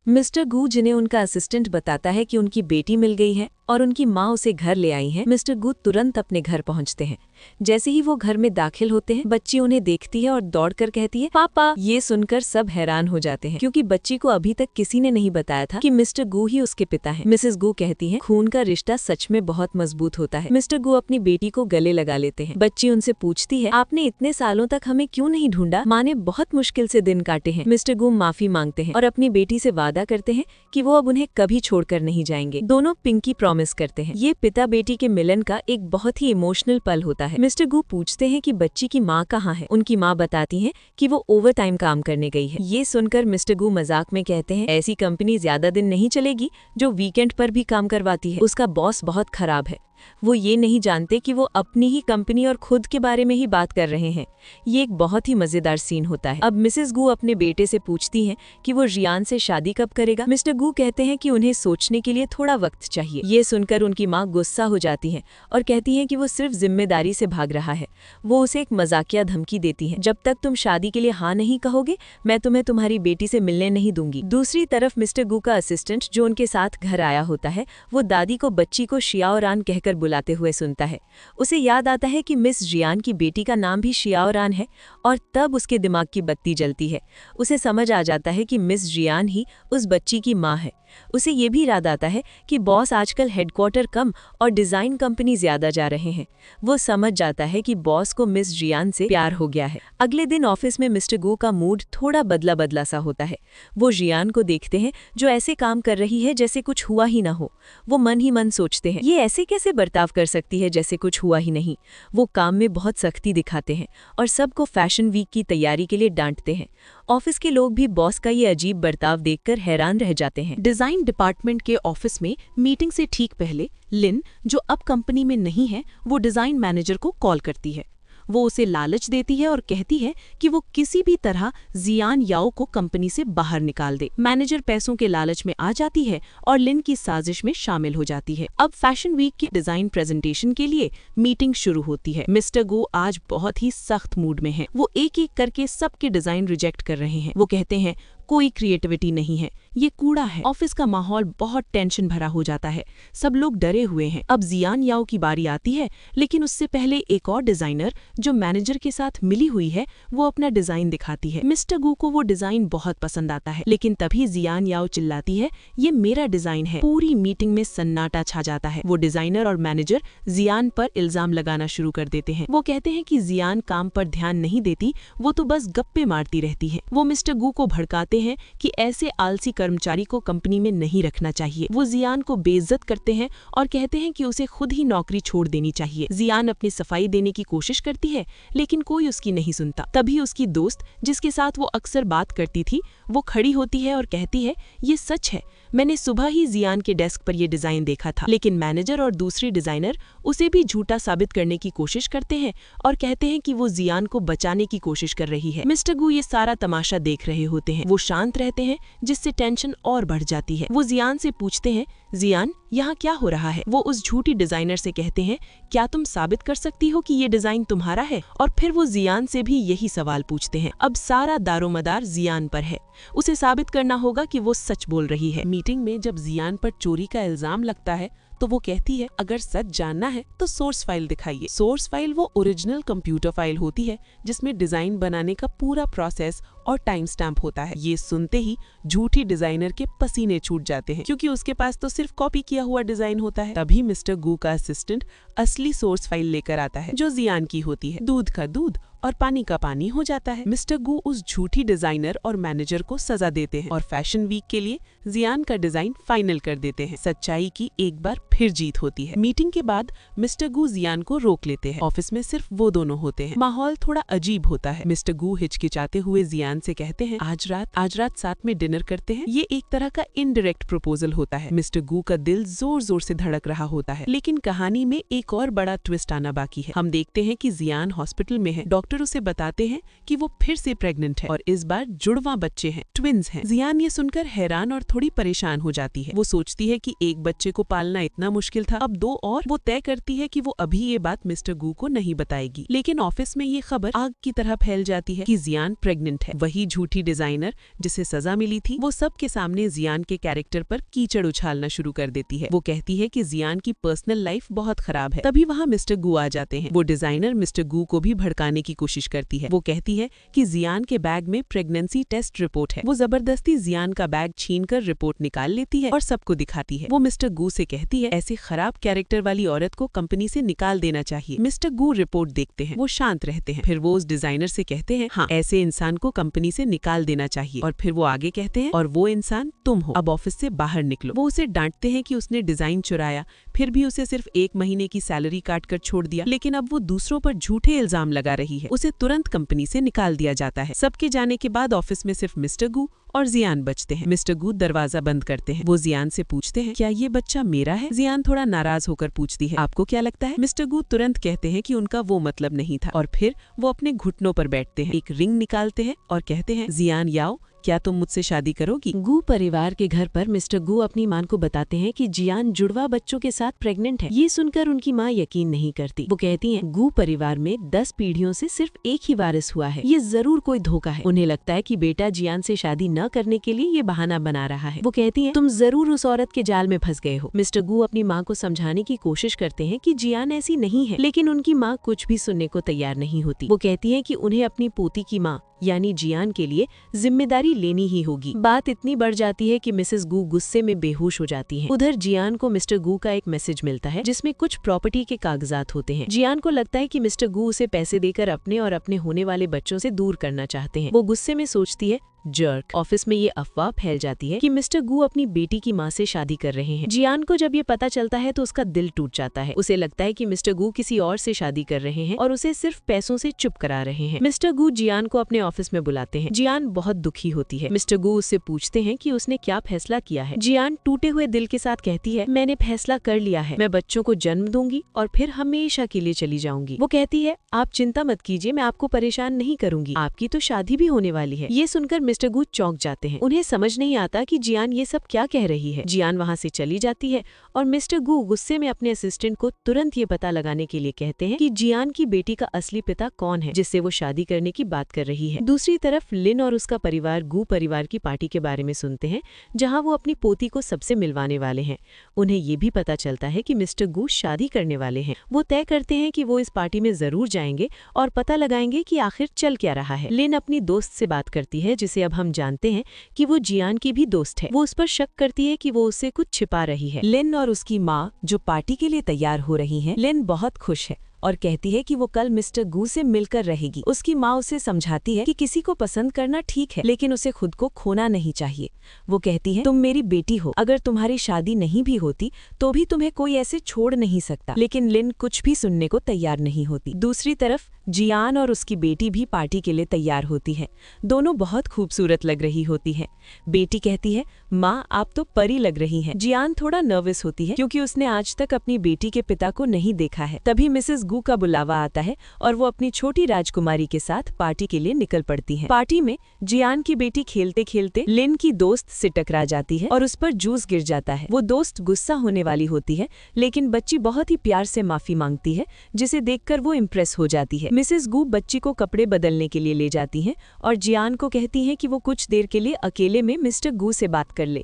मिस्टर गू जिन्हें उनका असिस्टेंट बताता है कि उनकी बेटी मिल गई है और उनकी माँ उसे घर ले आई है, मिस्टर गू तुरंत अपने घर पहुंचते हैं। जैसे ही वो घर में दाखिल होते हैं, बच्ची उन्हें देखती है और दौड़कर कहती है, पापा। ये सुनकर सब हैरान हो जाते हैं क्योंकि बच्ची को अभी तक किसी ने नहीं बताया था कि मिस्टर गू ही उसके पिता हैं। मिसेस गू कहती हैं, खून का रिश्ता सच में बहुत मजबूत होता है। मिस्टर गू अपनी बेटी को गले लगा लेते हैं। बच्ची उनसे पूछती है, आपने इतने सालों तक हमें क्यों नहीं ढूंढा? माँ ने बहुत मुश्किल से दिन काटे हैं। मिस्टर गू माफी मांगते हैं और अपनी बेटी से वादा करते हैं कि वो अब उन्हें कभी छोड़कर नहीं जाएंगे। दोनों पिंकी प्रॉमिस करते हैं। ये पिता बेटी के मिलन का एक बहुत ही इमोशनल पल होता है। मिस्टर गू पूछते हैं कि बच्ची की माँ कहाँ है। उनकी माँ बताती हैं कि वो ओवर टाइम काम करने गई है। ये सुनकर मिस्टर गू मजाक में कहते हैं, ऐसी कंपनी ज्यादा दिन नहीं चलेगी जो वीकेंड पर भी काम करवाती है। उसका बॉस बहुत खराब है। वो ये नहीं जानते कि वो अपनी ही कंपनी और खुद के बारे में ही बात कर रहे हैं। ये एक बहुत ही मजेदार सीन होता है। अब मिसेस गू अपने बेटे से पूछती हैं कि वो रियान से शादी कब करेगा। मिस्टर गू कहते हैं कि उन्हें सोचने के लिए थोड़ा वक्त चाहिए। ये सुनकर उनकी माँ गुस्सा हो जाती है और कहती है कि वो सिर्फ जिम्मेदारी से भाग रहा है। वो उसे एक मजाकिया धमकी देती है, जब तक तुम शादी के लिए हाँ नहीं कहोगे मैं तुम्हें तुम्हारी बेटी से मिलने नहीं दूंगी। दूसरी तरफ मिस्टर गू का असिस्टेंट जो उनके साथ घर आया होता है, वो दादी को बच्ची को शियाओरान कहकर बुलाते हुए सुनता है। उसे याद आता है कि मिस जियान की बेटी का नाम भी शियाओरान है और तब उसके दिमाग की बत्ती जलती है। उसे समझ आ जाता है कि मिस जियान ही उस बच्ची की माँ है। उसे ये भी याद आता है कि बॉस आजकल हेडक्वार्टर कम और डिजाइन कंपनी ज्यादा जा रहे हैं। वो समझ जाता है कि बॉस को मिस जियान से प्यार हो गया है। अगले दिन ऑफिस में मिस्टर गू का मूड थोड़ा बदला बदला सा होता है। वो जियान को देखते हैं जो ऐसे काम कर रही है जैसे कुछ हुआ ही ना हो। वो मन ही मन सोचते हैं, ये ऐसे कैसे बर्ताव कर सकती है जैसे कुछ हुआ ही नहीं। वो काम में बहुत सख्ती दिखाते हैं और सबको फैशन वीक की तैयारी के लिए डांटते हैं। ऑफिस के लोग भी बॉस का ये अजीब बर्ताव देखकर हैरान रह जाते हैं। डिजाइन डिपार्टमेंट के ऑफिस में मीटिंग से ठीक पहले लिन, जो अब कंपनी में नहीं है, वो डिजाइन मैनेजर को कॉल करती है। वो उसे लालच देती है और कहती है कि वो किसी भी तरह जियान याओ को कंपनी से बाहर निकाल दे। मैनेजर पैसों के लालच में आ जाती है और लिन की साजिश में शामिल हो जाती है। अब फैशन वीक की डिजाइन प्रेजेंटेशन के लिए मीटिंग शुरू होती है। मिस्टर गू आज बहुत ही सख्त मूड में है। वो एक एक करके सबके डिजाइन रिजेक्ट कर रहे हैं। वो कहते हैं, कोई क्रिएटिविटी नहीं है, ये कूड़ा है। ऑफिस का माहौल बहुत टेंशन भरा हो जाता है, सब लोग डरे हुए हैं। अब जियान याओ की बारी आती है, लेकिन उससे पहले एक और डिजाइनर जो मैनेजर के साथ मिली हुई है वो अपना डिजाइन दिखाती है। मिस्टर गू को वो डिजाइन बहुत पसंद आता है, लेकिन तभी जियान याओ चिल्लाती है, ये मेरा डिजाइन है। पूरी मीटिंग में सन्नाटा छा जाता है। वो डिजाइनर और मैनेजर जियान पर इल्जाम लगाना शुरू कर देते हैं। वो कहते हैं कि जियान काम पर ध्यान नहीं देती, वो तो बस गप्पे मारती रहती है। वो मिस्टर गू को भड़काते हैं कि ऐसे आलसी कर्मचारी को कंपनी में नहीं रखना चाहिए। वो जियान को बेइज्जत करते हैं और कहते हैं कि उसे खुद ही नौकरी छोड़ देनी चाहिए। जियान अपनी सफाई देने की कोशिश करती है, लेकिन कोई उसकी नहीं सुनता। तभी उसकी दोस्त, जिसके साथ वो अक्सर बात करती थी, वो खड़ी होती है और कहती है, ये सच है, मैंने सुबह ही जियान के डेस्क पर ये डिजाइन देखा था। लेकिन मैनेजर और दूसरी डिजाइनर उसे भी झूठा साबित करने की कोशिश करते हैं और कहते हैं कि वो जियान को बचाने की कोशिश कर रही है। मिस्टर गू ये सारा तमाशा देख रहे होते हैं। वो शांत रहते हैं, जिससे टेंशन और बढ़ जाती है। वो जियान से पूछते हैं, जियान यहाँ क्या हो रहा है? वो उस झूठी डिजाइनर से कहते हैं, क्या तुम साबित कर सकती हो कि ये डिजाइन तुम्हारा है? और फिर वो जियान से भी यही सवाल पूछते हैं। अब सारा दारोमदार जियान पर है, उसे साबित करना होगा कि वो सच बोल रही है। मीटिंग में जब जियान पर चोरी का इल्जाम लगता है तो वो कहती है, अगर सच जानना है तो सोर्स फाइल दिखाइए। सोर्स फाइल वो ओरिजिनल कंप्यूटर फाइल होती है जिसमें डिजाइन बनाने का पूरा प्रोसेस और टाइम स्टैम्प होता है। ये सुनते ही झूठी डिजाइनर के पसीने छूट जाते हैं, क्योंकि उसके पास तो सिर्फ कॉपी किया हुआ डिजाइन होता है। तभी मिस्टर गू का असिस्टेंट असली सोर्स फाइल लेकर आता है, जो जियान की होती है। दूध का दूध और पानी का पानी हो जाता है। मिस्टर गू उस झूठी डिजाइनर और मैनेजर को सजा देते हैं और फैशन वीक के लिए जियान का डिजाइन फाइनल कर देते हैं। सच्चाई की एक बार फिर जीत होती है। मीटिंग के बाद मिस्टर गू जियान को रोक लेते हैं। ऑफिस में सिर्फ वो दोनों होते हैं। माहौल थोड़ा अजीब होता है। मिस्टर गू हिचकिचाते हुए जियान से कहते हैं, आज रात साथ में डिनर करते हैं। ये एक तरह का इनडायरेक्ट प्रपोजल होता है। मिस्टर गू का दिल जोर जोर से धड़क रहा होता है, लेकिन कहानी में एक और बड़ा ट्विस्ट आना बाकी है। हम देखते हैं कि जियान हॉस्पिटल में है। डॉक्टर उसे बताते हैं कि वो फिर से प्रेग्नेंट है और इस बार जुड़वा बच्चे हैं, ट्विन्स हैं। जियान ये सुनकर हैरान और थोड़ी परेशान हो जाती है। वो सोचती है कि एक बच्चे को पालना इतना मुश्किल था, अब दो और। वो तय करती है कि वो अभी ये बात मिस्टर गू को नहीं बताएगी। लेकिन ऑफिस में ये खबर आग की तरह फैल जाती है कि जियान प्रेग्नेंट है। वही झूठी डिजाइनर जिसे सजा मिली थी, वो सबके सामने जियान के कैरेक्टर पर कीचड़ उछालना शुरू कर देती है। वो कहती है कि जियान की पर्सनल लाइफ बहुत खराब है। तभी वहाँ मिस्टर गू आ जाते हैं। वो डिजाइनर मिस्टर गू को भी भड़काने की कोशिश करती है। वो कहती है कि जियान के बैग में प्रेगनेंसी टेस्ट रिपोर्ट है। वो जबरदस्ती जियान का बैग छीनकर रिपोर्ट निकाल लेती है और सबको दिखाती है। वो मिस्टर गू से कहती है, ऐसे खराब कैरेक्टर वाली औरत को कंपनी से निकाल देना चाहिए। मिस्टर गू रिपोर्ट देखते हैं, वो शांत रहते हैं। फिर वो उस डिजाइनर से कहते हैं, हाँ, ऐसे इंसान को कंपनी से निकाल देना चाहिए। और फिर वो आगे कहते हैं, और वो इंसान तुम हो, अब ऑफिस से बाहर निकलो। वो उसे डांटते हैं कि उसने डिजाइन चुराया, फिर भी उसे सिर्फ 1 महीने की सैलरी काट कर छोड़ दिया। लेकिन अब वो दूसरों पर झूठे इल्जाम लगा रही है। उसे तुरंत कंपनी से निकाल दिया जाता है। सबके जाने के बाद ऑफिस में सिर्फ मिस्टर गू और जियान बचते हैं। मिस्टर गू दरवाजा बंद करते हैं। वो जियान से पूछते हैं, क्या ये बच्चा मेरा है? जियान थोड़ा नाराज होकर पूछती है, आपको क्या लगता है? मिस्टर गू तुरंत कहते हैं कि उनका वो मतलब नहीं था और फिर वो अपने घुटनों पर बैठते हैं, एक रिंग निकालते हैं और कहते हैं, जियान याओ, क्या तुम मुझसे शादी करोगी? गू परिवार के घर पर मिस्टर गू अपनी मां को बताते हैं कि जियान जुड़वा बच्चों के साथ प्रेग्नेंट है। ये सुनकर उनकी मां यकीन नहीं करती। वो कहती हैं, गू परिवार में 10 पीढ़ियों से सिर्फ एक ही वारिस हुआ है, ये जरूर कोई धोखा है। उन्हें लगता है कि बेटा जियान से शादी न करने के लिए ये बहाना बना रहा है। वो कहती हैं, तुम जरूर उस औरत के जाल में फंस गए हो। मिस्टर गू अपनी माँ को समझाने की कोशिश करते हैं कि जियान ऐसी नहीं है, लेकिन उनकी माँ कुछ भी सुनने को तैयार नहीं होती। वो कहती है कि उन्हें अपनी पोती की माँ यानी जियान के लिए जिम्मेदारी लेनी ही होगी। बात इतनी बढ़ जाती है कि मिसेस गू गुस्से में बेहोश हो जाती हैं। उधर जियान को मिस्टर गू का एक मैसेज मिलता है जिसमें कुछ प्रॉपर्टी के कागजात होते हैं। जियान को लगता है कि मिस्टर गू उसे पैसे देकर अपने और अपने होने वाले बच्चों से दूर करना चाहते हैं। वो गुस्से में सोचती है, जर्क। ऑफिस में ये अफवाह फैल जाती है कि मिस्टर गू अपनी बेटी की माँ से शादी कर रहे हैं। जियान को जब ये पता चलता है तो उसका दिल टूट जाता है। उसे लगता है कि मिस्टर गू किसी और से शादी कर रहे हैं और उसे सिर्फ पैसों से चुप करा रहे हैं। मिस्टर गू जियान को अपने ऑफिस में बुलाते हैं। जियान बहुत दुखी होती है। मिस्टर गू उससे पूछते हैं कि उसने क्या फैसला किया है। जियान टूटे हुए दिल के साथ कहती है, मैंने फैसला कर लिया है, मैं बच्चों को जन्म दूंगी और फिर हमेशा के लिए चली जाऊंगी। वो कहती है, आप चिंता मत कीजिए, मैं आपको परेशान नहीं करूंगी, आपकी तो शादी भी होने वाली है। ये सुनकर मिस्टर गू चौंक जाते हैं। उन्हें समझ नहीं आता कि जियान ये सब क्या कह रही है। जियान वहाँ से चली जाती है और मिस्टर गू गुस्से में अपने असिस्टेंट को तुरंत ये पता लगाने के लिए कहते हैं कि जियान की बेटी का असली पिता कौन है जिससे वो शादी करने की बात कर रही है। दूसरी तरफ लिन और उसका परिवार गू परिवार की पार्टी के बारे में सुनते हैं जहाँ वो अपनी पोती को सबसे मिलवाने वाले हैं। उन्हें ये भी पता चलता है कि मिस्टर गू शादी करने वाले हैं। वो तय करते हैं कि वो इस पार्टी में जरूर जाएंगे और पता लगाएंगे कि आखिर चल क्या रहा है। लिन अपनी दोस्त से बात करती है जिसे अब हम जानते हैं कि वो जियान की भी दोस्त है। वो उस पर शक करती है कि वो उससे कुछ छिपा रही है। लिन और उसकी माँ जो पार्टी के लिए तैयार हो रही हैं, लिन बहुत खुश है और कहती है कि वो कल मिस्टर गू से मिलकर रहेगी। उसकी माँ उसे समझाती है कि किसी को पसंद करना ठीक है, लेकिन उसे खुद को खोना नहीं चाहिए। वो कहती है, तुम मेरी बेटी हो, अगर तुम्हारी शादी नहीं भी होती तो भी तुम्हें कोई ऐसे छोड़ नहीं सकता। लेकिन लिन कुछ भी सुनने को तैयार नहीं होती। दूसरी तरफ जियान और उसकी बेटी भी पार्टी के लिए तैयार होती है। दोनों बहुत खूबसूरत लग रही होती है। बेटी कहती है, माँ आप तो परी लग रही हैं। जियान थोड़ा नर्वस होती है क्योंकि उसने आज तक अपनी बेटी के पिता को नहीं देखा है। तभी मिसेस गू का बुलावा आता है और वो अपनी छोटी राजकुमारी के साथ पार्टी के लिए निकल पड़ती है। पार्टी में जियान की बेटी खेलते खेलते लिन की दोस्त से टकरा जाती है और उस पर जूस गिर जाता है। वो दोस्त गुस्सा होने वाली होती है, लेकिन बच्ची बहुत ही प्यार से माफी मांगती है, जिसे देखकर वो इम्प्रेस हो जाती है। मिसेस गू बच्ची को कपड़े बदलने के लिए ले जाती हैं और जियान को कहती हैं कि वो कुछ देर के लिए अकेले में मिस्टर गू से बात कर ले।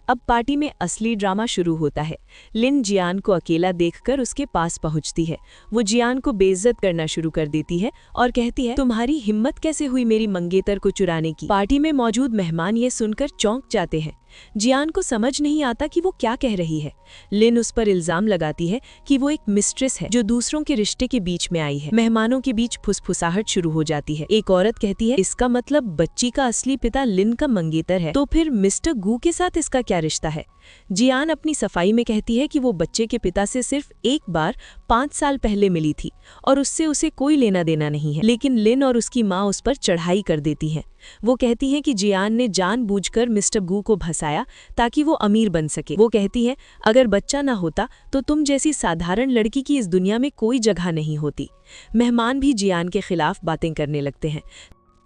अब पार्टी में असली ड्रामा शुरू होता है। लिन जियान को अकेला देखकर उसके पास पहुंचती है। वो जियान को बेइज्जत करना शुरू कर देती है और कहती है, तुम्हारी हिम्मत कैसे हुई मेरी मंगेतर को चुराने की। पार्टी में मौजूद मेहमान ये सुनकर चौंक जाते हैं। जियान को समझ नहीं आता कि वो क्या कह रही है। लिन उस पर इल्जाम लगाती है कि वो एक मिस्ट्रेस है जो दूसरों के रिश्ते के बीच में आई है। मेहमानों के बीच फुसफुसाहट शुरू हो जाती है। एक औरत कहती है, इसका मतलब बच्ची का असली पिता लिन का मंगेतर है, तो फिर मिस्टर गू के साथ इसका क्या रिश्ता है। जियान अपनी सफाई में कहती है कि वो बच्चे के पिता से सिर्फ एक बार 5 साल पहले मिली थी और उससे उसे कोई लेना देना नहीं है। लेकिन लिन और उसकी माँ उस पर चढ़ाई कर देती हैं। वो कहती हैं कि जियान ने जानबूझकर मिस्टर गू को भसाया ताकि वो अमीर बन सके। वो कहती है, अगर बच्चा ना होता तो तुम जैसी साधारण लड़की की इस दुनिया में कोई जगह नहीं होती। मेहमान भी जियान के खिलाफ बातें करने लगते हैं।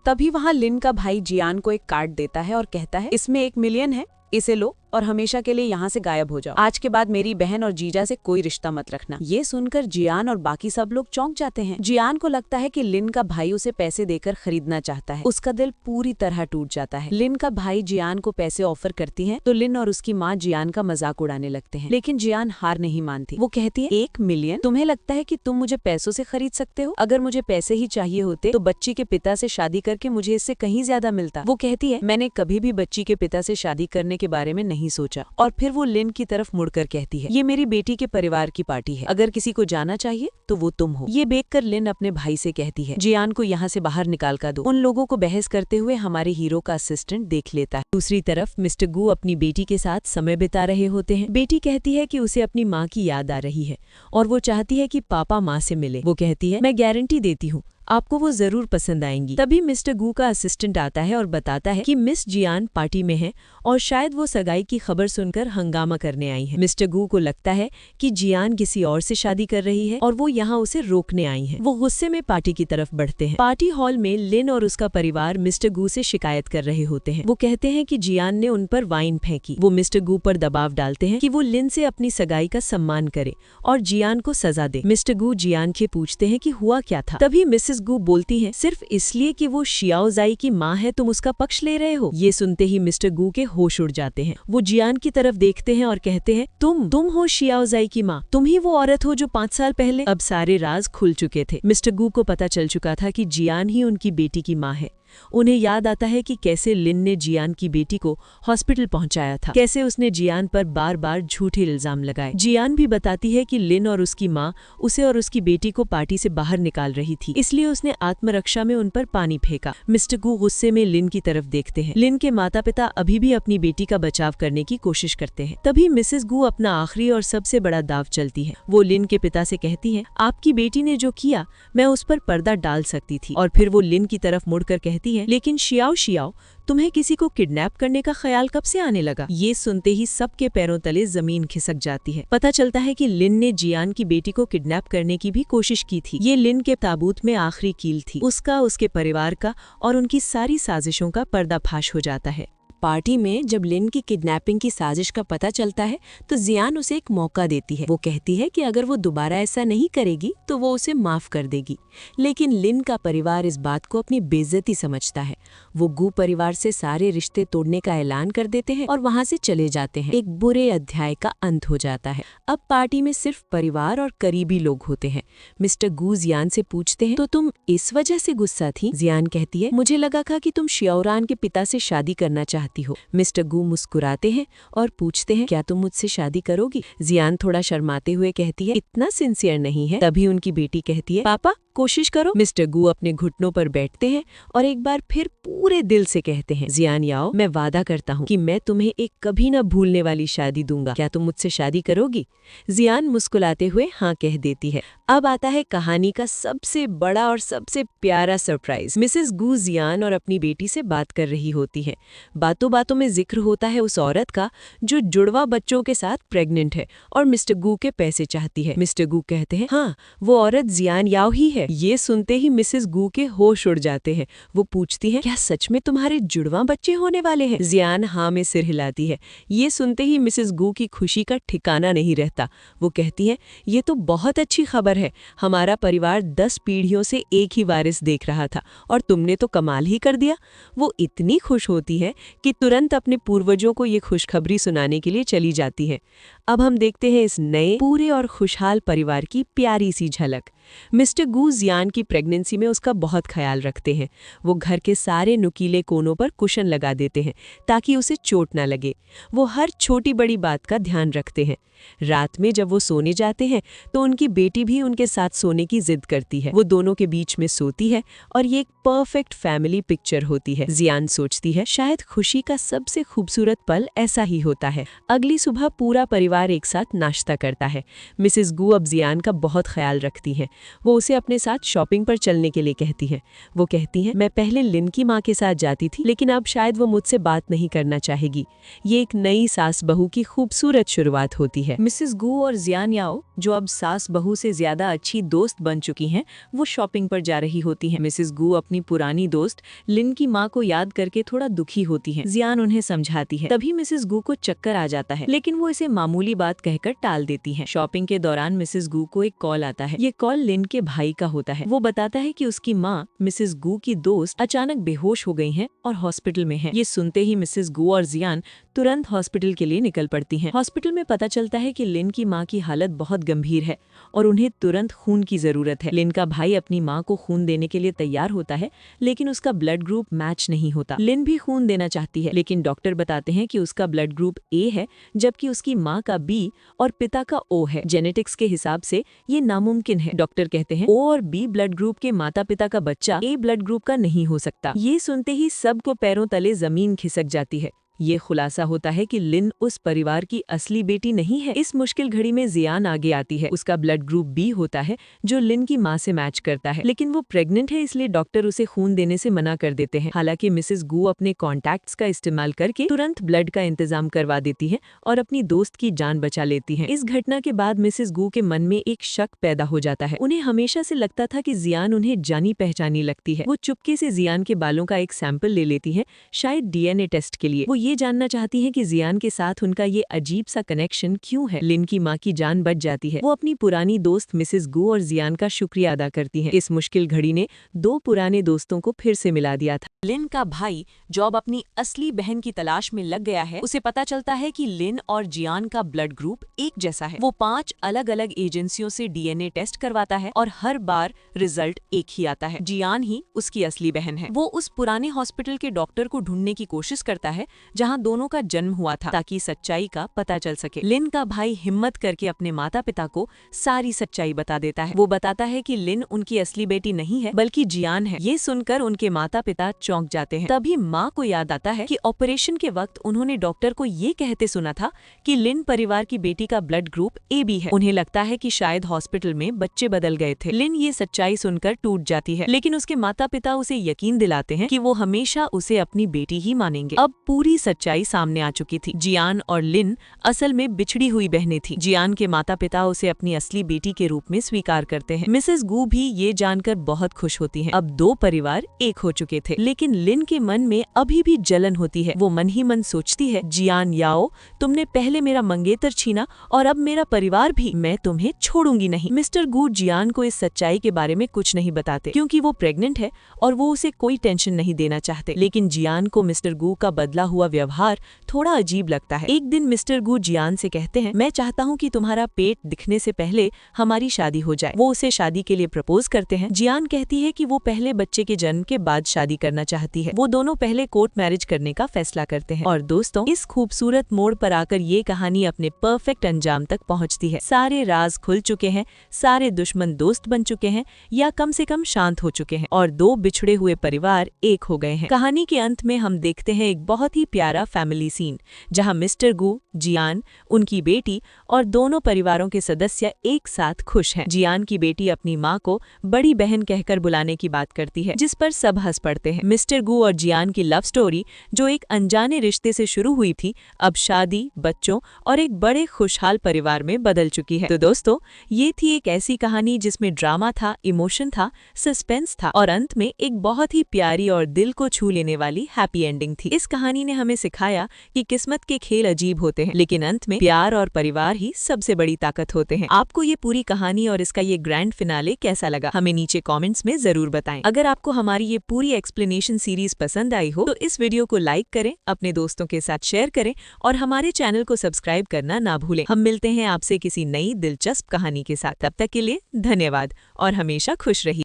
तभी वहाँ लिन का भाई जियान को एक कार्ड देता है और कहता है, इसमें 1 मिलियन है, इसे लो और हमेशा के लिए यहाँ से गायब हो जाओ। आज के बाद मेरी बहन और जीजा से कोई रिश्ता मत रखना। ये सुनकर जियान और बाकी सब लोग चौंक जाते हैं। जियान को लगता है कि लिन का भाई उसे पैसे देकर खरीदना चाहता है। उसका दिल पूरी तरह टूट जाता है। लिन का भाई जियान को पैसे ऑफर करती है तो लिन और उसकी माँ जियान का मजाक उड़ाने लगते हैं, लेकिन जियान हार नहीं मानती। वो कहती है, 1 मिलियन? तुम्हें लगता है कि तुम मुझे पैसों से खरीद सकते हो? अगर मुझे पैसे ही चाहिए होते तो बच्ची के पिता से शादी करके मुझे इससे कहीं ज्यादा मिलता। वो कहती है, मैंने कभी भी बच्ची के पिता से शादी करने के बारे में नहीं सोचा। और फिर वो लिन की तरफ मुड़कर कहती है, ये मेरी बेटी के परिवार की पार्टी है, अगर किसी को जाना चाहिए तो वो तुम हो। ये देखकर लिन अपने भाई से कहती है, जियान को यहाँ से बाहर निकाल कर दो। उन लोगों को बहस करते हुए हमारे हीरो का असिस्टेंट देख लेता है। दूसरी तरफ मिस्टर गू अपनी बेटी के साथ समय बिता रहे होते हैं। बेटी कहती है कि उसे अपनी माँ की याद आ रही है और वो चाहती है कि पापा माँ से मिले। वो कहती है, मैं गारंटी देती हूँ आपको वो जरूर पसंद आएंगी। तभी मिस्टर गू का असिस्टेंट आता है और बताता है कि मिस जियान पार्टी में है और शायद वो सगाई की खबर सुनकर हंगामा करने आई है। मिस्टर गू को लगता है कि जियान किसी और से शादी कर रही है और वो यहाँ उसे रोकने आई है। वो गुस्से में पार्टी की तरफ बढ़ते हैं। पार्टी हॉल में लिन और उसका परिवार मिस्टर गू से शिकायत कर रहे होते हैं। वो कहते हैं कि जियान ने उन पर वाइन फेंकी। वो मिस्टर गू पर दबाव डालते हैं कि वो लिन से अपनी सगाई का सम्मान करे और जियान को सजा दे। मिस्टर गू जियान से पूछते हैं कि हुआ क्या था। तभी मिसेस गू बोलती हैं, सिर्फ इसलिए कि वो शियाओजाई की माँ है तुम उसका पक्ष ले रहे हो। ये सुनते ही मिस्टर गू के होश उड़ जाते हैं। वो जियान की तरफ देखते हैं और कहते हैं, तुम हो शियाओजाई की माँ, तुम ही वो औरत हो जो 5 साल पहले। अब सारे राज खुल चुके थे। मिस्टर गू को पता चल चुका था कि जियान ही उनकी बेटी की माँ है। उन्हें याद आता है कि कैसे लिन ने जियान की बेटी को हॉस्पिटल पहुंचाया था, कैसे उसने जियान पर बार बार झूठे इल्जाम लगाए। जियान भी बताती है कि लिन और उसकी माँ उसे और उसकी बेटी को पार्टी से बाहर निकाल रही थी, इसलिए उसने आत्मरक्षा में उन पर पानी फेंका। मिस्टर गू गुस्से में लिन की तरफ देखते हैं। लिन के माता पिता अभी भी अपनी बेटी का बचाव करने की कोशिश करते हैं। तभी मिसेस गू अपना आखिरी और सबसे बड़ा दाव चलती है। वो लिन के पिता से कहती है, आपकी बेटी ने जो किया मैं उस पर पर्दा डाल सकती थी। और फिर वो लिन की तरफ मुड़कर कहती कहती है, लेकिन शियाओ शियाओ, तुम्हें किसी को किडनैप करने का ख्याल कब से आने लगा? ये सुनते ही सबके पैरों तले जमीन खिसक जाती है। पता चलता है कि लिन ने जियान की बेटी को किडनैप करने की भी कोशिश की थी। ये लिन के ताबूत में आखिरी कील थी। उसका, उसके परिवार का और उनकी सारी साजिशों का पर्दाफाश हो जाता है। पार्टी में जब लिन की किडनैपिंग की साजिश का पता चलता है तो जियान उसे एक मौका देती है। वो कहती है कि अगर वो दोबारा ऐसा नहीं करेगी तो वो उसे माफ कर देगी। लेकिन लिन का परिवार इस बात को अपनी बेइज्जती समझता है। वो गू परिवार से सारे रिश्ते तोड़ने का ऐलान कर देते हैं और वहाँ से चले जाते हैं। एक बुरे अध्याय का अंत हो जाता है। अब पार्टी में सिर्फ परिवार और करीबी लोग होते हैं। मिस्टर गू जियान से पूछते हैं, तो तुम इस वजह से गुस्सा थी? जियान कहती है, मुझे लगा था कि तुम शियाओरान के पिता से शादी करना चाहती हो। मिस्टर गू मुस्कुराते हैं और पूछते हैं, क्या तुम मुझसे शादी करोगी? जियान थोड़ा शर्माते हुए कहती है, इतना सिंसियर नहीं है। तभी उनकी बेटी कहती है, पापा कोशिश करो। मिस्टर गू अपने घुटनों पर बैठते हैं और एक बार फिर पूरे दिल से कहते हैं, जियान याओ, मैं वादा करता हूँ कि मैं तुम्हें एक कभी न भूलने वाली शादी दूंगा। क्या तुम मुझसे शादी करोगी? जियान मुस्कुराते हुए हाँ कह देती है। अब आता है कहानी का सबसे बड़ा और सबसे प्यारा सरप्राइज। मिसेस गू जियान और अपनी बेटी से बात कर रही होती है। बातों बातों में जिक्र होता है उस औरत का जो जुड़वा बच्चों के साथ प्रेग्नेंट है और मिस्टर गू के पैसे चाहती है। मिस्टर गू कहते हैं, हाँ वो औरत जियान याओ ही है। ये सुनते ही मिसेस गू के होश उड़ जाते हैं। वो पूछती है, क्या सच में तुम्हारे जुड़वा बच्चे होने वाले हैं? जियान हाँ में सिर हिलाती है। ये सुनते ही मिसेस गू की खुशी का ठिकाना नहीं रहता। वो कहती है, ये तो बहुत अच्छी खबर है। हमारा परिवार 10 पीढ़ियों से एक ही वारिस देख रहा था और तुमने तो कमाल ही कर दिया। वो इतनी खुश होती है कि तुरंत अपने पूर्वजों को ये खुशखबरी सुनाने के लिए चली जाती है। अब हम देखते हैं इस नए पूरे और खुशहाल परिवार की प्यारी सी झलक। मिस्टर गू जियान की प्रेगनेंसी में उसका बहुत ख्याल रखते हैं। वो घर के सारे नुकीले कोनों पर कुशन लगा देते हैं ताकि उसे चोट ना लगे। वो हर छोटी बड़ी बात का ध्यान रखते हैं। रात में जब वो सोने जाते हैं तो उनकी बेटी भी उनके साथ सोने की जिद करती है। वो दोनों के बीच में सोती है और ये एक परफेक्ट फैमिली पिक्चर होती है। जियान सोचती है, शायद खुशी का सबसे खूबसूरत पल ऐसा ही होता है। अगली सुबह पूरा परिवार एक साथ नाश्ता करता है। मिसेस गू अब जियान का बहुत ख्याल रखती हैं। वो उसे अपने साथ शॉपिंग पर चलने के लिए कहती हैं। वो कहती हैं, मैं पहले लिन की माँ के साथ जाती थी, लेकिन अब शायद वो मुझसे बात नहीं करना चाहेगी। ये एक नई सास बहू की खूबसूरत शुरुआत होती है। मिसेस गू और जियान याओ, जो अब सास बहू से ज्यादा अच्छी दोस्त बन चुकी हैं, वो शॉपिंग पर जा रही होती हैं। मिसेस गू अपनी पुरानी दोस्त लिन की माँ को याद करके थोड़ा दुखी होती हैं। जियान उन्हें समझाती है। तभी मिसेस गू को चक्कर आ जाता है, लेकिन वो इसे मामूली बात कहकर टाल देती हैं। शॉपिंग के दौरान मिसेस गू को एक कॉल आता है। ये कॉल लिन के भाई का होता है। वो बताता है कि उसकी माँ मिसेस गू की दोस्त अचानक बेहोश हो गई हैं और हॉस्पिटल में हैं। ये सुनते ही मिसेस गू और जियान तुरंत हॉस्पिटल के लिए निकल पड़ती हैं। हॉस्पिटल में पता चलता है कि लिन की माँ की हालत बहुत गंभीर है और उन्हें तुरंत खून की जरूरत है। लिन का भाई अपनी माँ को खून देने के लिए तैयार होता है, लेकिन उसका ब्लड ग्रुप मैच नहीं होता। लिन भी खून देना चाहती है, लेकिन डॉक्टर बताते हैं कि उसका ब्लड ग्रुप ए है, जबकि उसकी माँ का बी और पिता का ओ है। जेनेटिक्स के हिसाब से ये नामुमकिन है। डॉक्टर कहते हैं, ओ और बी ब्लड ग्रुप के माता पिता का बच्चा ए ब्लड ग्रुप का नहीं हो सकता। ये सुनते ही सबको पैरों तले जमीन खिसक जाती है। ये खुलासा होता है कि लिन उस परिवार की असली बेटी नहीं है। इस मुश्किल घड़ी में जियान आगे आती है। उसका ब्लड ग्रुप बी होता है, जो लिन की माँ से मैच करता है, लेकिन वो प्रेग्नेंट है, इसलिए डॉक्टर उसे खून देने से मना कर देते हैं। हालांकि मिसेस गू अपने कॉन्टैक्ट्स का इस्तेमाल करके तुरंत ब्लड का इंतजाम करवा देती है और अपनी दोस्त की जान बचा लेती है। इस घटना के बाद मिसेस गू के मन में एक शक पैदा हो जाता है। उन्हें हमेशा से लगता था कि जियान उन्हें जानी पहचानी लगती है। वो चुपके से जियान के बालों का एक सैंपल ले लेती है, शायद DNA टेस्ट के लिए। वो ये जानना चाहती हैं कि जियान के साथ उनका ये अजीब सा कनेक्शन क्यों है। लिन की माँ की जान बच जाती है। वो अपनी पुरानी दोस्त मिसेस गू और जियान का शुक्रिया अदा करती हैं। इस मुश्किल घड़ी ने 2 पुराने दोस्तों को फिर से मिला दिया था। लिन का भाई जो अब अपनी असली बहन की तलाश में लग गया है, उसे पता चलता है कि लिन और जियान का ब्लड ग्रुप एक जैसा है। वो 5 अलग-अलग एजेंसियों से DNA टेस्ट करवाता है और हर बार रिजल्ट एक ही आता है। जियान ही उसकी असली बहन है। वो उस पुराने हॉस्पिटल के डॉक्टर को ढूंढने की कोशिश करता है जहाँ दोनों का जन्म हुआ था, ताकि सच्चाई का पता चल सके। लिन का भाई हिम्मत करके अपने माता पिता को सारी सच्चाई बता देता है। वो बताता है कि लिन उनकी असली बेटी नहीं है बल्कि जियान है। ये सुनकर उनके माता पिता चौंक जाते हैं। तभी माँ को याद आता है कि ऑपरेशन के वक्त उन्होंने डॉक्टर को ये कहते सुना था कि लिन परिवार की बेटी का ब्लड ग्रुप AB है। उन्हें लगता है कि शायद हॉस्पिटल में बच्चे बदल गए थे। लिन ये सच्चाई सुनकर टूट जाती है, लेकिन उसके माता पिता उसे यकीन दिलाते हैं कि वो हमेशा उसे अपनी बेटी ही मानेंगे। अब पूरी सच्चाई सामने आ चुकी थी। जियान और लिन असल में बिछड़ी हुई बहनें थी। जियान के माता पिता उसे अपनी असली बेटी के रूप में स्वीकार करते हैं। मिसेस गू भी ये जानकर बहुत खुश होती हैं। अब दो परिवार एक हो चुके थे, लेकिन लिन के मन में अभी भी जलन होती है। वो मन ही मन सोचती है, जियान याओ, तुमने पहले मेरा मंगेतर छीना और अब मेरा परिवार भी, मैं तुम्हें छोड़ूंगी नहीं। मिस्टर गू जियान को इस सच्चाई के बारे में कुछ नहीं बताते, क्योंकि वो प्रेग्नेंट है और वो उसे कोई टेंशन नहीं देना चाहते। लेकिन जियान को मिस्टर गू का बदला हुआ व्यवहार थोड़ा अजीब लगता है। एक दिन मिस्टर गू जियान से कहते हैं, मैं चाहता हूँ कि तुम्हारा पेट दिखने से पहले हमारी शादी हो जाए। वो उसे शादी के लिए प्रपोज करते हैं। जियान कहती है कि वो पहले बच्चे के जन्म के बाद शादी करना चाहती है। वो दोनों पहले कोर्ट मैरिज करने का फैसला करते हैं। और दोस्तों, इस खूबसूरत मोड़ पर आकर ये कहानी अपने परफेक्ट अंजाम तक पहुंचती है। सारे राज खुल चुके हैं, सारे दुश्मन दोस्त बन चुके हैं या कम से कम शांत हो चुके हैं और दो बिछड़े हुए परिवार एक हो गए हैं। कहानी के अंत में हम देखते हैं एक बहुत ही प्यारा फैमिली सीन, जहां मिस्टर गू, जियान, उनकी बेटी और दोनों परिवारों के सदस्य एक साथ खुश हैं। जियान की बेटी अपनी माँ को बड़ी बहन कहकर बुलाने की बात करती है, जिस पर सब हंस पड़ते हैं। मिस्टर गू और जियान की लव स्टोरी, जो एक अनजाने रिश्ते से शुरू हुई थी, अब शादी, बच्चों और एक बड़े खुशहाल परिवार में बदल चुकी है। तो दोस्तों, ये थी एक ऐसी कहानी जिसमें ड्रामा था, इमोशन था, सस्पेंस था और अंत में एक बहुत ही प्यारी और दिल को छू लेने वाली हैप्पी एंडिंग थी। इस कहानी ने हमें सिखाया कि किस्मत के खेल अजीब होते हैं, लेकिन अंत में प्यार और परिवार ही सबसे बड़ी ताकत होते हैं। आपको ये पूरी कहानी और इसका ये ग्रैंड फिनाले कैसा लगा, हमें नीचे कमेंट्स में जरूर बताएं। अगर आपको हमारी ये पूरी एक्सप्लेनेशन सीरीज पसंद आई हो तो इस वीडियो को लाइक करें, अपने दोस्तों के साथ शेयर करें और हमारे चैनल को सब्सक्राइब करना ना भूलें। हम मिलते हैं आपसे किसी नई दिलचस्प कहानी के साथ। तब तक के लिए धन्यवाद और हमेशा खुश रहिए।